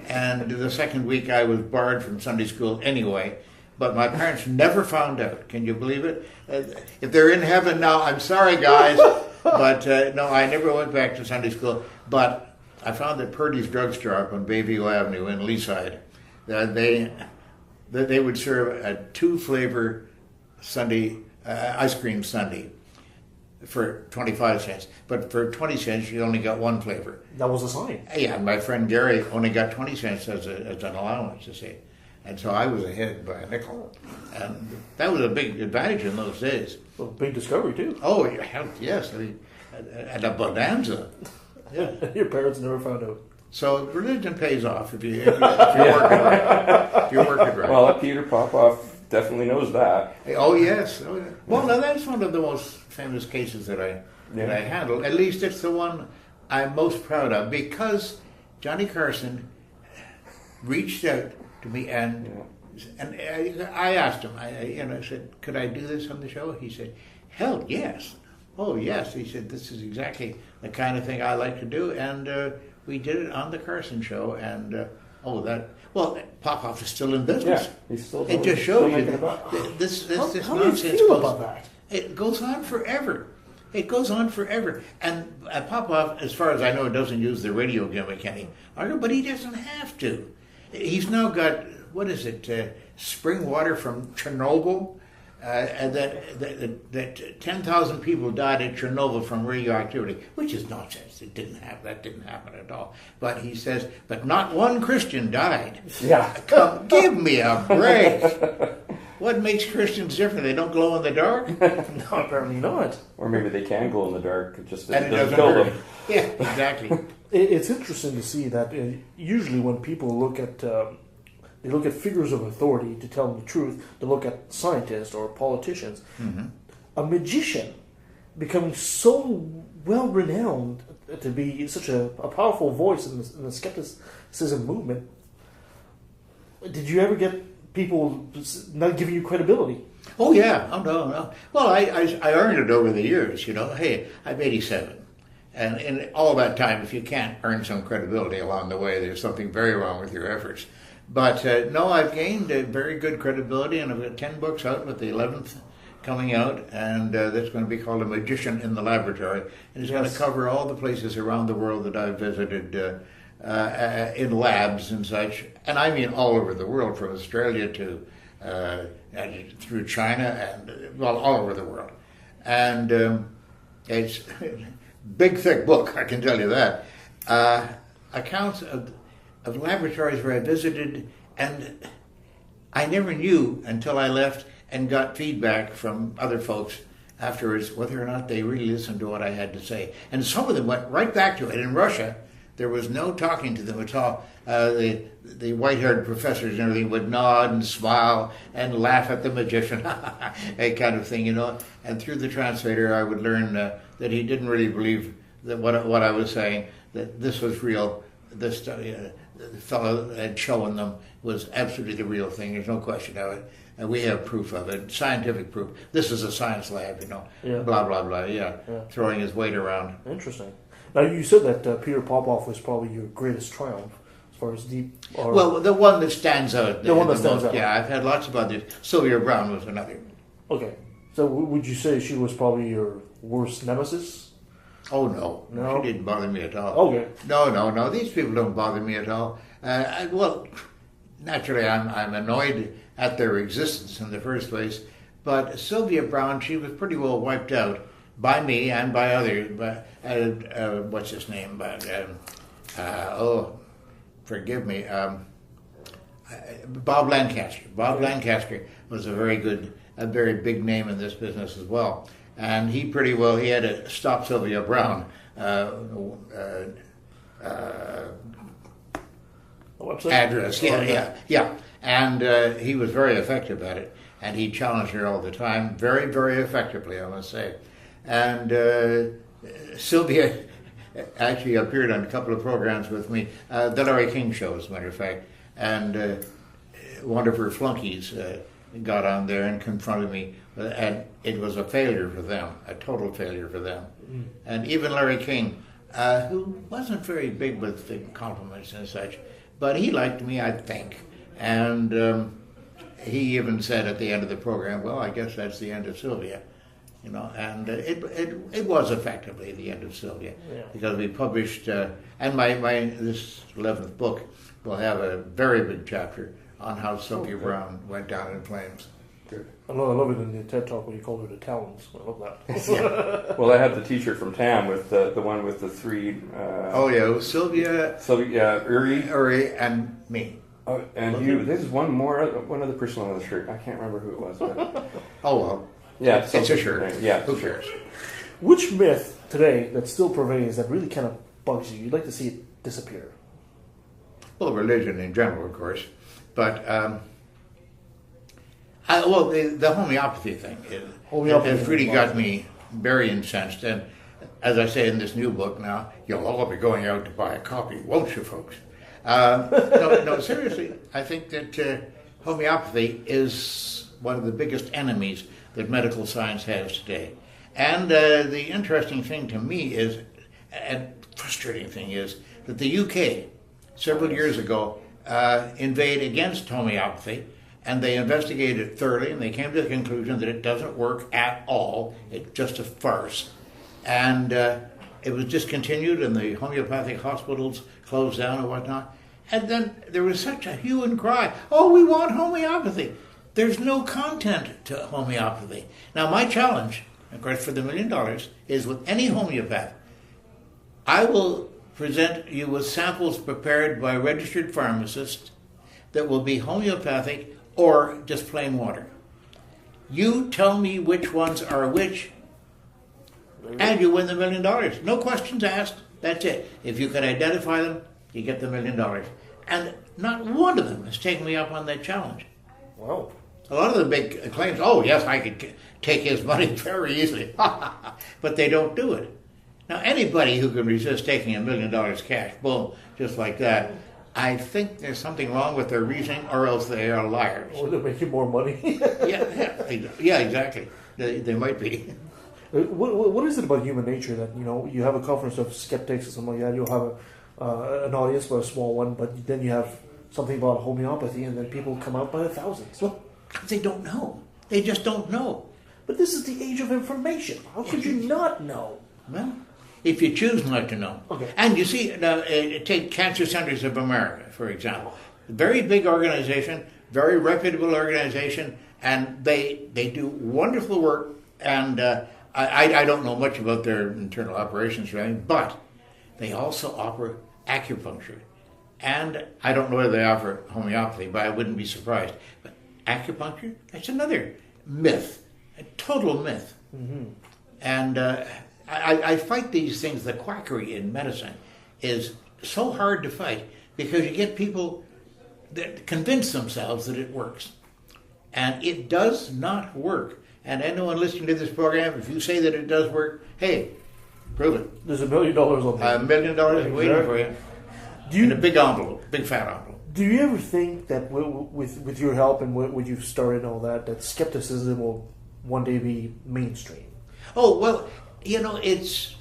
And the second week I was barred from Sunday school anyway, but my parents never found out. Can you believe it? If they're in heaven now, I'm sorry, guys, but no, I never went back to Sunday school. But I found that Purdy's Drugstore up on Bayview Avenue in Leaside, they would serve a 2-flavor Sunday ice cream sundae for 25 cents. But for 20 cents, you only got one flavor. That was a sign. Yeah, my friend Gary only got 20 cents as an allowance, you see. And so I was ahead by a nickel. And that was a big advantage in those days. A big discovery, too. Oh, yes. I mean, and a bonanza. Yeah. Your parents never found out. So religion pays off if you work it right. If you work it right. Well, Peter Popoff definitely knows that. Oh, yes. Oh, yeah. Well, now that's one of the most famous cases that I handled. At least it's the one I'm most proud of, because Johnny Carson reached out to me and I asked him. I said, "Could I do this on the show?" He said, "Hell, yes." Oh, yes. He said, "This is exactly the kind of thing I like to do," and we did it on the Carson show. And Popoff is still in business. Yeah, he's still. It just shows you this how nonsense do you feel about that? It goes on forever. It goes on forever. And Popoff, as far as I know, doesn't use the radio gimmick anymore, but he doesn't have to. He's now got, what is it, spring water from Chernobyl, and that 10,000 people died at Chernobyl from radioactivity, which is nonsense. It didn't happen. That didn't happen at all. But he says, but not one Christian died. Yeah. Come, give me a break. What makes Christians different? They don't glow in the dark? No, apparently not. Or maybe they can glow in the dark. It just And it doesn't doesn't kill hurt. them. Yeah, exactly. It's interesting to see that usually when people look at they look at figures of authority to tell them the truth, they look at scientists or politicians. Mm-hmm. A magician becoming so well renowned to be such a powerful voice in the skepticism movement. Did you ever get people not giving you credibility? Oh, yeah. Oh, no. Well, I earned it over the years, you know. Hey, I'm 87. And in all that time, if you can't earn some credibility along the way, there's something very wrong with your efforts. But no, I've gained a very good credibility, and I've got 10 books out, with the 11th coming out, and that's going to be called A Magician in the Laboratory. And it's going to cover all the places around the world that I've visited in labs and such. And I mean all over the world, from Australia to through China, and, well, all over the world. And it's a big, thick book, I can tell you that. Accounts of laboratories where I visited, and I never knew until I left and got feedback from other folks afterwards whether or not they really listened to what I had to say. And some of them went right back to it. In Russia, there was no talking to them at all. The white-haired professors and everything would nod and smile and laugh at the magician, that kind of thing, you know. And through the translator, I would learn that he didn't really believe that what I was saying, that this was real. This the fellow had shown them was absolutely the real thing. There's no question of it. And we have proof of it, scientific proof. This is a science lab, you know. Yeah. Blah, blah, blah, yeah. Throwing his weight around. Interesting. Now, you said that Peter Popoff was probably your greatest triumph as far as deep... Well, the one that stands out. The one that stands out. Yeah, I've had lots of others. Sylvia Browne was another. Okay. So would you say she was probably your worst nemesis? Oh, no. No? She didn't bother me at all. Okay. No. These people don't bother me at all. Well, naturally, I'm annoyed at their existence in the first place. But Sylvia Browne, she was pretty well wiped out by me and by others. What's his name? Forgive me. Bob Lancaster. Bob Lancaster was a very big name in this business as well. And he had to stop Sylvia Browne. Address, yeah. And he was very effective at it. And he challenged her all the time, very, very effectively, I must say. And Sylvia actually appeared on a couple of programs with me, the Larry King show, as a matter of fact. And one of her flunkies got on there and confronted me, and it was a failure for them, a total failure for them. Mm. And even Larry King, who wasn't very big with the compliments and such, but he liked me, I think. And he even said at the end of the program, well, I guess that's the end of Sylvia. You know, and it was effectively the end of Sylvia, because we published, and this 11th book will have a very big chapter on how Sylvia Browne went down in flames. Good. I love it in the TED Talk when you called her the Talons. I love that. Well, I have the T-shirt from Tam with the one with the three. It was Sylvia, Uri, and me. Oh, and you. There's one other person on the shirt. I can't remember who it was. But... Oh well. Yeah, it's a shirt. Yeah, who cares? Which myth today that still pervades, that really kind of bugs you? You'd like to see it disappear? Well, religion in general, of course, but the homeopathy thing has really got me very incensed. And as I say in this new book now, you'll all be going out to buy a copy, won't you, folks? No, seriously, I think that homeopathy is one of the biggest enemies that medical science has today. And the interesting thing to me is, and frustrating thing is, that the UK, several years ago, invaded against homeopathy, and they investigated it thoroughly, and they came to the conclusion that it doesn't work at all. It's just a farce. And it was discontinued, and the homeopathic hospitals closed down and whatnot. And then there was such a hue and cry, oh, we want homeopathy. there's no content to homeopathy. Now, my challenge, of course, for the $1 million is with any homeopath, I will present you with samples prepared by registered pharmacists that will be homeopathic or just plain water. You tell me which ones are which, and you win the $1 million. No questions asked. That's it. If you can identify them, you get the $1 million. And not one of them has taken me up on that challenge. Wow. A lot of the big claims, oh, yes, I could take his money very easily. But they don't do it. Now, anybody who can resist taking $1 million cash, boom, just like that, I think there's something wrong with their reasoning, or else they are liars. Or they're making more money. yeah, exactly. They might be. What is it about human nature that, you have a conference of skeptics or something like that, you'll have an audience for a small one, but then you have something about homeopathy, and then people come out by the thousands. Well, they don't know. They just don't know. But this is the age of information. How could you not know? Well, if you choose not to know. Okay. And you see, now, take Cancer Centers of America, for example. Very big organization, very reputable organization, and they do wonderful work. And I don't know much about their internal operations or anything, but they also offer acupuncture. And I don't know whether they offer homeopathy, but I wouldn't be surprised. But acupuncture, that's another myth, a total myth. Mm-hmm. And I fight these things. The quackery in medicine is so hard to fight because you get people that convince themselves that it works. And it does not work. And anyone listening to this program, if you say that it does work, hey, prove it. There's $1 million on there. $1 million waiting for you. In a big envelope, big fat envelope. Do you ever think that with your help and what you've started and all that skepticism will one day be mainstream? Oh, well, it's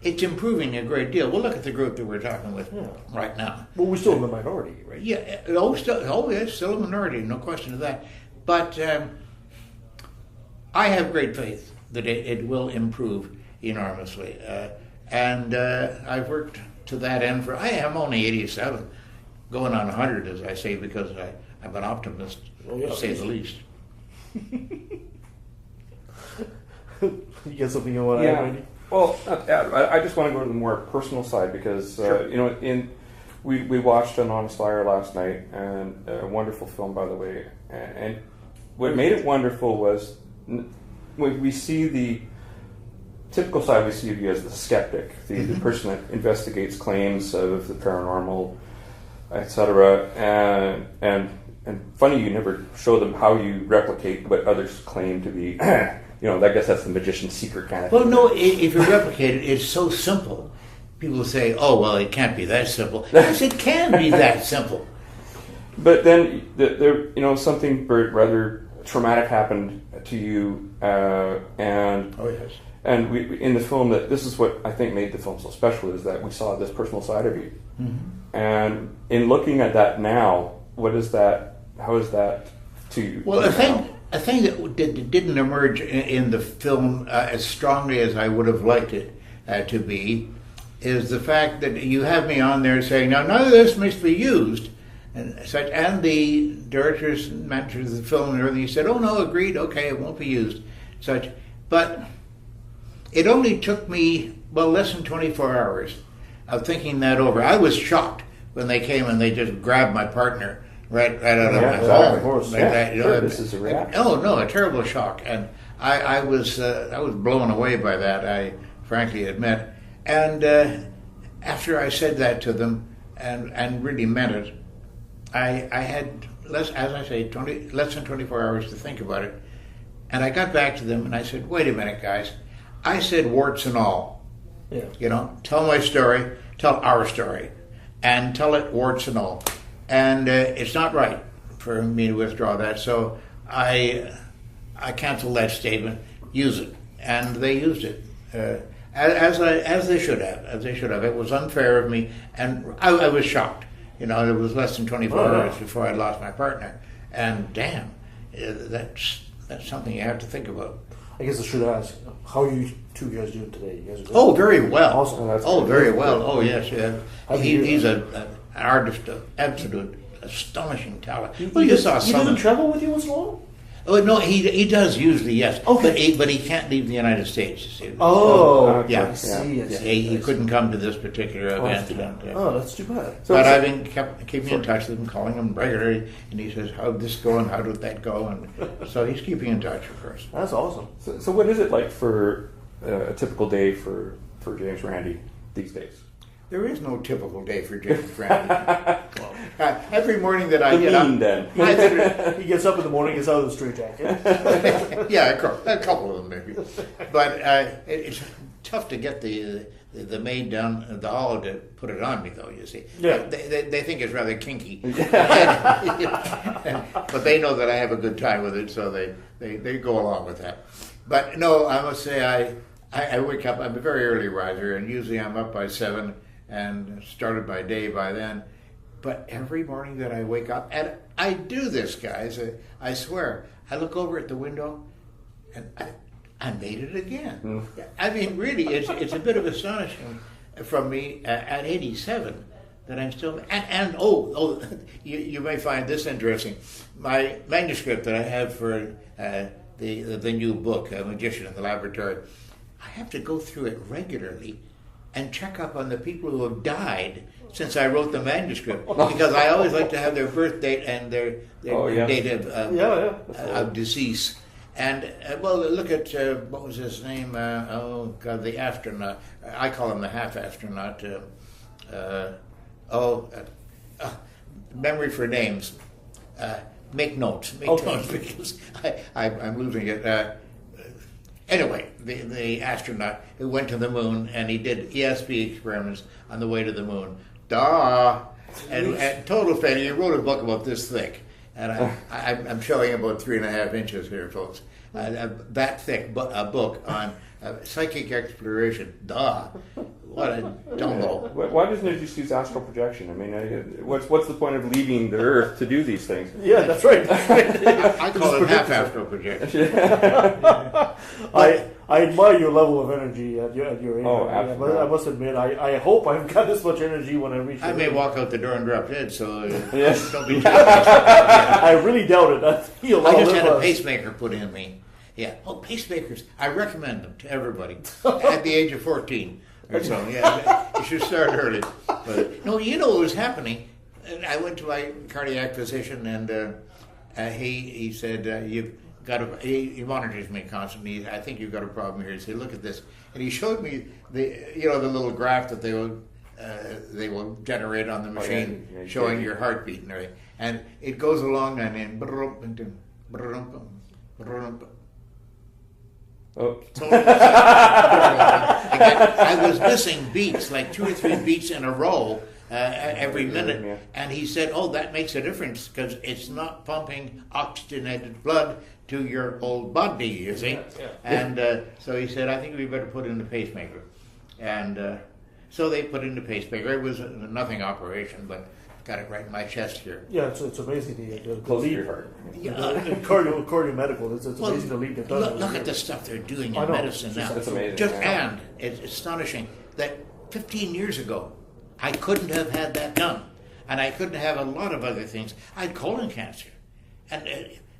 improving a great deal. Well, look at the group that we're talking with right now. Well, we're still in the minority, right? Yeah, yes, still a minority, no question of that. But I have great faith that it will improve enormously. And I've worked to that end I am only 87, going on 100, as I say, because I'm an optimist, to say the least. You got something you want to add, Randy? Well, I just want to go to the more personal side because we watched An Honest Liar last night, and a wonderful film, by the way. And what made it wonderful was when we see the typical side, we see you as the skeptic, the person that investigates claims of the paranormal, etc. And funny, you never show them how you replicate what others claim to be. I guess that's the magician's secret kind of thing. Well, no, if you replicate it, it's so simple. People say, oh, well, it can't be that simple. Yes, it can be that simple. But then, something rather traumatic happened to you, and oh, yes. And we in the film, that this is what I think made the film so special, is that we saw this personal side of you. Mm-hmm. And in looking at that now, how is that to you? Well, a thing that didn't emerge in the film as strongly as I would have liked it to be is the fact that you have me on there saying, now none of this must be used, and such. And the directors and managers of the film and everything said, oh no, agreed, okay, it won't be used, such. But it only took me, less than 24 hours of thinking that over. I was shocked when they came and they just grabbed my partner right out of my hall. Of course. Like that, This is a reaction. Oh no, a terrible shock, and I was blown away by that. I frankly admit. And after I said that to them and really meant it, I had less than 24 hours to think about it, and I got back to them and I said, wait a minute, guys. I said warts and all. Yeah. Tell my story, tell our story, and tell it warts and all. And it's not right for me to withdraw that, so I canceled that statement. Use it, and they used it as they should have. It was unfair of me, and I was shocked. It was less than 24 hours before I lost my partner, and damn, that's something you have to think about. I guess I should ask, how are you two guys doing today? You guys are very well. Awesome. Very well. Oh, yes. Yeah. He's an artist of absolute astonishing talent. Well, You saw he some. doesn't travel with you once in a while? Oh no, he does usually, yes. Okay. But he can't leave the United States. You see. Yeah. I see. He couldn't come to this particular event. That's too bad. But I've been keeping in touch with him, calling him regularly, and he says, "How'd this go and how did that go?" And so he's keeping in touch, of course. That's awesome. So what is it like for a typical day for James Randi these days? There is no typical day for James Randi. Every morning that I get up, he gets up in the morning, gets out of the straitjacket. yeah, a couple of them maybe. But it's tough to get the maid down the hall to put it on me, though. You see, they think it's rather kinky, but they know that I have a good time with it, so they go along with that. But no, I must say I wake up. I'm a very early riser, and usually I'm up by 7 and started my day by then. But every morning that I wake up, and I do this, guys, I swear, I look over at the window, and I made it again. I mean, really, it's a bit of astonishing from me at 87 that I'm still. And you may find this interesting. My manuscript that I have for the new book, A Magician in the Laboratory, I have to go through it regularly and check up on the people who have died since I wrote the manuscript, because I always like to have their birth date and their date of decease. And look at what was his name? The astronaut. I call him the half astronaut. Memory for names. Make notes. Make notes because I'm losing it. Anyway, the astronaut who went to the moon and he did ESP experiments on the way to the moon. And total failure. He wrote a book about this thick, and I'm showing about 3.5 inches here, folks. That thick a book on psychic exploration. What a dumbo. Why doesn't it just use astral projection? I mean, what's the point of leaving the Earth to do these things? Yeah, that's right. I call it half astral projection. I admire your level of energy at your age. Oh, absolutely. I must admit, I hope I've got this much energy when I reach. I may walk out the door and drop dead, so don't be. I really doubt it. I just had a pacemaker put in me. Yeah. Oh, pacemakers. I recommend them to everybody at the age of 14 or so. Yeah, you should start early. But no, you know what was happening. I went to my cardiac physician, and he said, "You've got a." He monitors me constantly. I think you've got a problem here. He said, "Look at this," and he showed me the little graph that they will generate on the machine, showing your heartbeat and everything, and it goes along and in. I was missing beats, like 2 or 3 beats in a row every minute. And he said, that makes a difference because it's not pumping oxygenated blood to your old body, you see. And so he said, I think we better put in the pacemaker. And so they put in the pacemaker. It was a nothing operation, but got it right in my chest here. Yeah, it's amazing the close to your heart. Cardio medical. It's amazing the lead they've done. Look at the stuff they're doing in medicine now. That's amazing. And it's astonishing that 15 years ago, I couldn't have had that done, and I couldn't have a lot of other things. I had colon cancer, and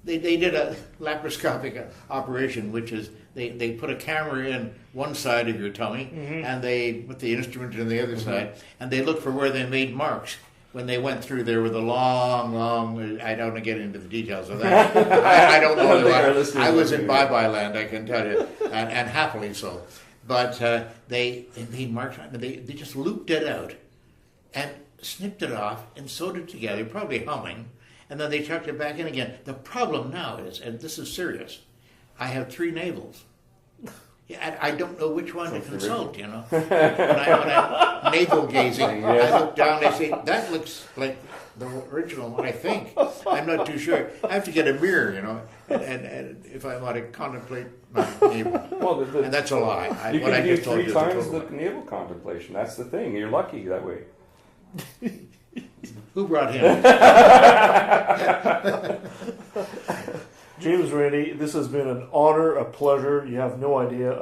they did a laparoscopic operation, which is they put a camera in one side of your tummy, and they put the instrument on the other side, and they look for where they made marks. When they went through there with a long, I don't want to get into the details of that. I don't know. I was in bye-bye land, I can tell you, and happily so. But they made marks, and they just looped it out and snipped it off and sewed it together, probably humming, and then they tucked it back in again. The problem now is, and this is serious, I have 3 navels. Yeah, I don't know which one to consult, When I'm navel gazing, I look down and I say, that looks like the original one, I think. I'm not too sure. I have to get a mirror, and if I want to contemplate my navel. Well, and that's a lie. You can do 3 times the navel contemplation. That's the thing. You're lucky that way. Who brought him? James Randi, this has been an honor, a pleasure. You have no idea.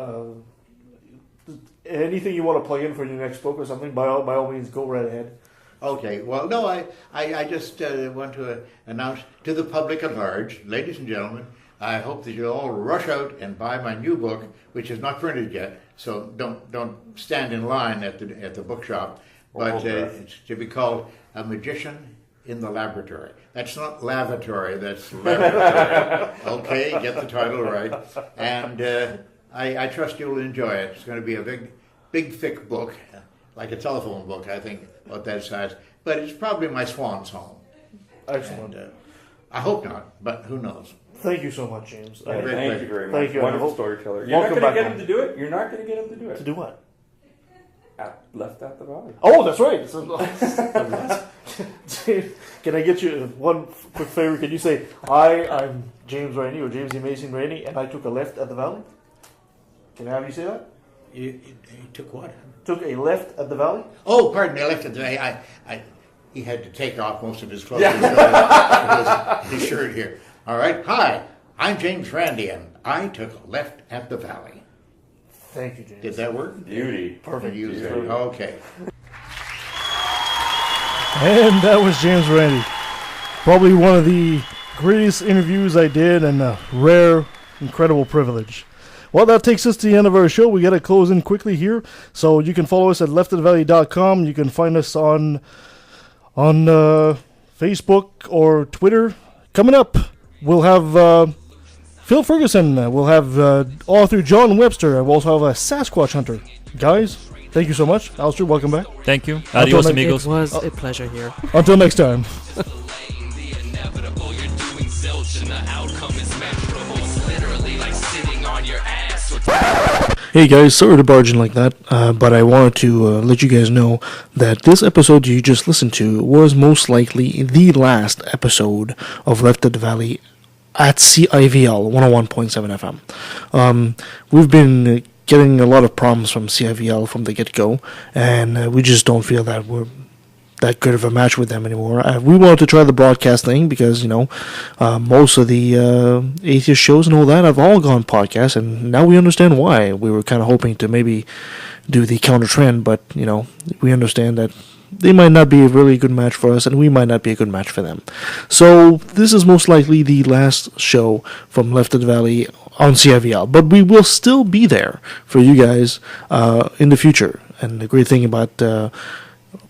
Anything you want to plug in for your next book or something, by all means, go right ahead. Okay, well, no, I just want to announce to the public at large, ladies and gentlemen, I hope that you all rush out and buy my new book, which is not printed yet, so don't stand in line at the bookshop, but it's to be called A Magician in the Laboratory. That's not lavatory, that's laboratory. Okay, get the title right. And I trust you'll enjoy it. It's going to be a big, thick book, like a telephone book, I think, about that size. But it's probably my swan song. Excellent. And, I hope not, but who knows. Thank you so much, James. Thank you very much. Thank you. Wonderful storyteller. You're not going to get him to do it. You're not going to get him to do it. To do what? Left at the Valley. Oh, that's right. Can I get you one quick favor? Can you say, "Hi, I'm James Randi or James the Amazing Randi, and I took a left at the Valley"? Can I have you say that? You took what? Took a left at the Valley? Oh, pardon me, I left at the Valley. He had to take off most of his clothes because his shirt here. All right. Hi, I'm James Randi, and I took a left at the Valley. Thank you, James. Did that work? Beauty. Perfect. Okay. And that was James Randi. Probably one of the greatest interviews I did, and a rare, incredible privilege. Well, that takes us to the end of our show. We got to close in quickly here. So you can follow us at leftofthevalley.com. You can find us on Facebook or Twitter. Coming up, we'll have Phil Ferguson. We'll have author John Webster. And we'll also have a Sasquatch hunter. Guys, thank you so much. Alistair, welcome back. Thank you. Adios, amigos. It was a pleasure here. Until next time. Hey guys, sorry to barge in like that, but I wanted to let you guys know that this episode you just listened to was most likely the last episode of Left at the Valley at CIVL 101.7 FM. We've been getting a lot of problems from CIVL from the get-go, and we just don't feel that we're that good of a match with them anymore. We wanted to try the broadcast thing because, most of the atheist shows and all that have all gone podcast, and now we understand why. We were kind of hoping to maybe do the counter trend, but, we understand that they might not be a really good match for us, and we might not be a good match for them. So this is most likely the last show from Left of the Valley on CIVL, but we will still be there for you guys in the future. And the great thing about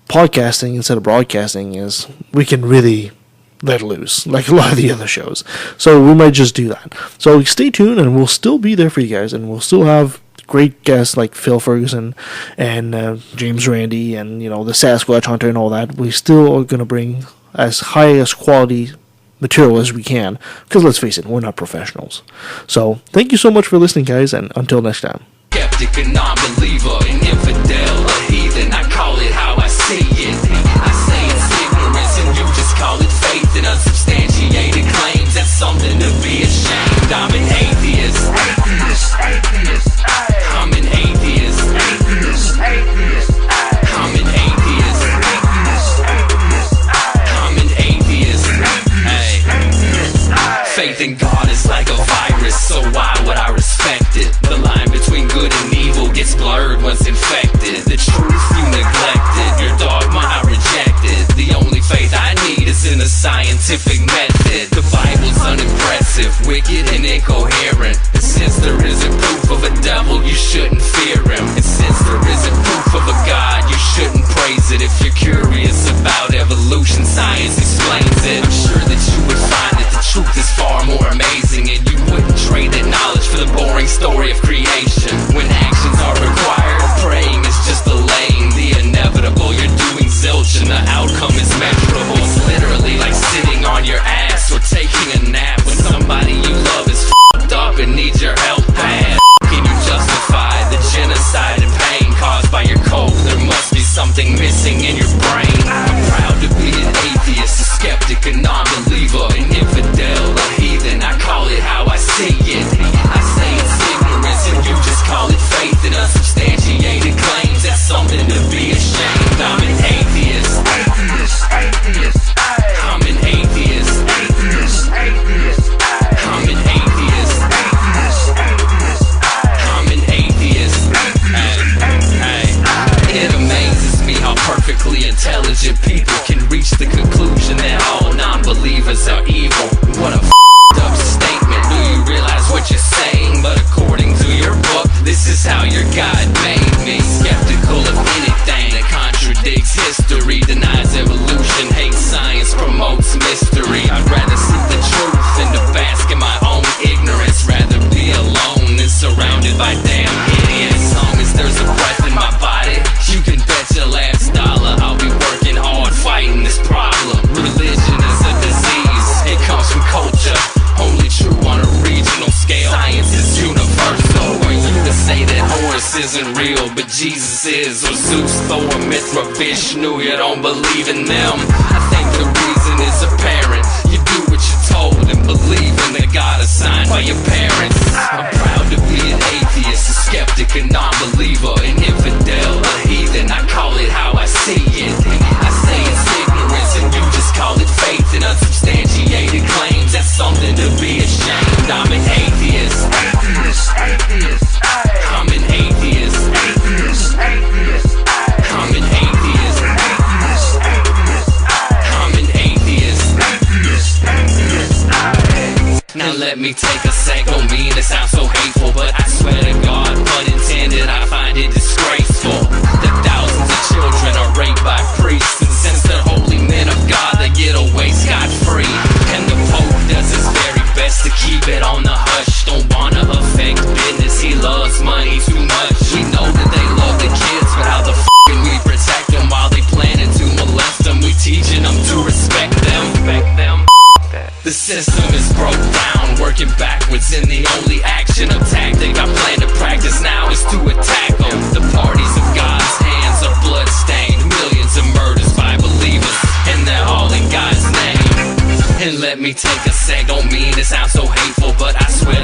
podcasting instead of broadcasting is we can really let loose like a lot of the other shows, so we might just do that. So stay tuned, and we'll still be there for you guys, and we'll still have great guests like Phil Ferguson and James Randi and the Sasquatch hunter and all that. We still are going to bring as highest quality material as we can, because let's face it, we're not professionals. So thank you so much for listening, guys, and until next time. Skeptic, a non-believer, an infidel, a heathen, I call it how I see it. I say it's ignorance and you just call it faith and unsubstantiated claims. That's something to be ashamed. I'm an atheist. Atheist. I'm an atheist. Atheist. I'm an atheist. I'm an atheist. Hey. Faith in God is like a virus, so why would I respect it? The line between good and evil gets blurred once Jesus is, or Zeus, Thor, Mithra, Vishnu. You don't believe in them. I think the reason is apparent. You do what you're told and believe in the God assigned by your parents. I'm proud to be an atheist, a skeptic, a non-believer, an infidel, a heathen. I call it how I see it. I say it's ignorance and you just call it faith and unsubstantiated claims. That's something to be ashamed. I'm an atheist. I'm an atheist. I'm an atheist. I'm an atheist. Now let me take a sec. Don't mean to sound so hateful, but I swear to God, pun intended, I find it disgraceful that thousands of children are raped by priests, and since they're holy men of God, they get away scot-free. And the Pope does his very best to keep it on the hush. Don't wanna affect business, he loves money too much. We know that they love the kids, but how the f*** can we protect them while they planning to molest them? We teaching them to respect them. The system is broke down, working backwards, and the only action or tactic I plan to practice now is to attack them. The parties of God's hands are bloodstained, millions of murders by believers, and they're all in God's name. And let me take a sec, don't mean to sound so hateful, but I swear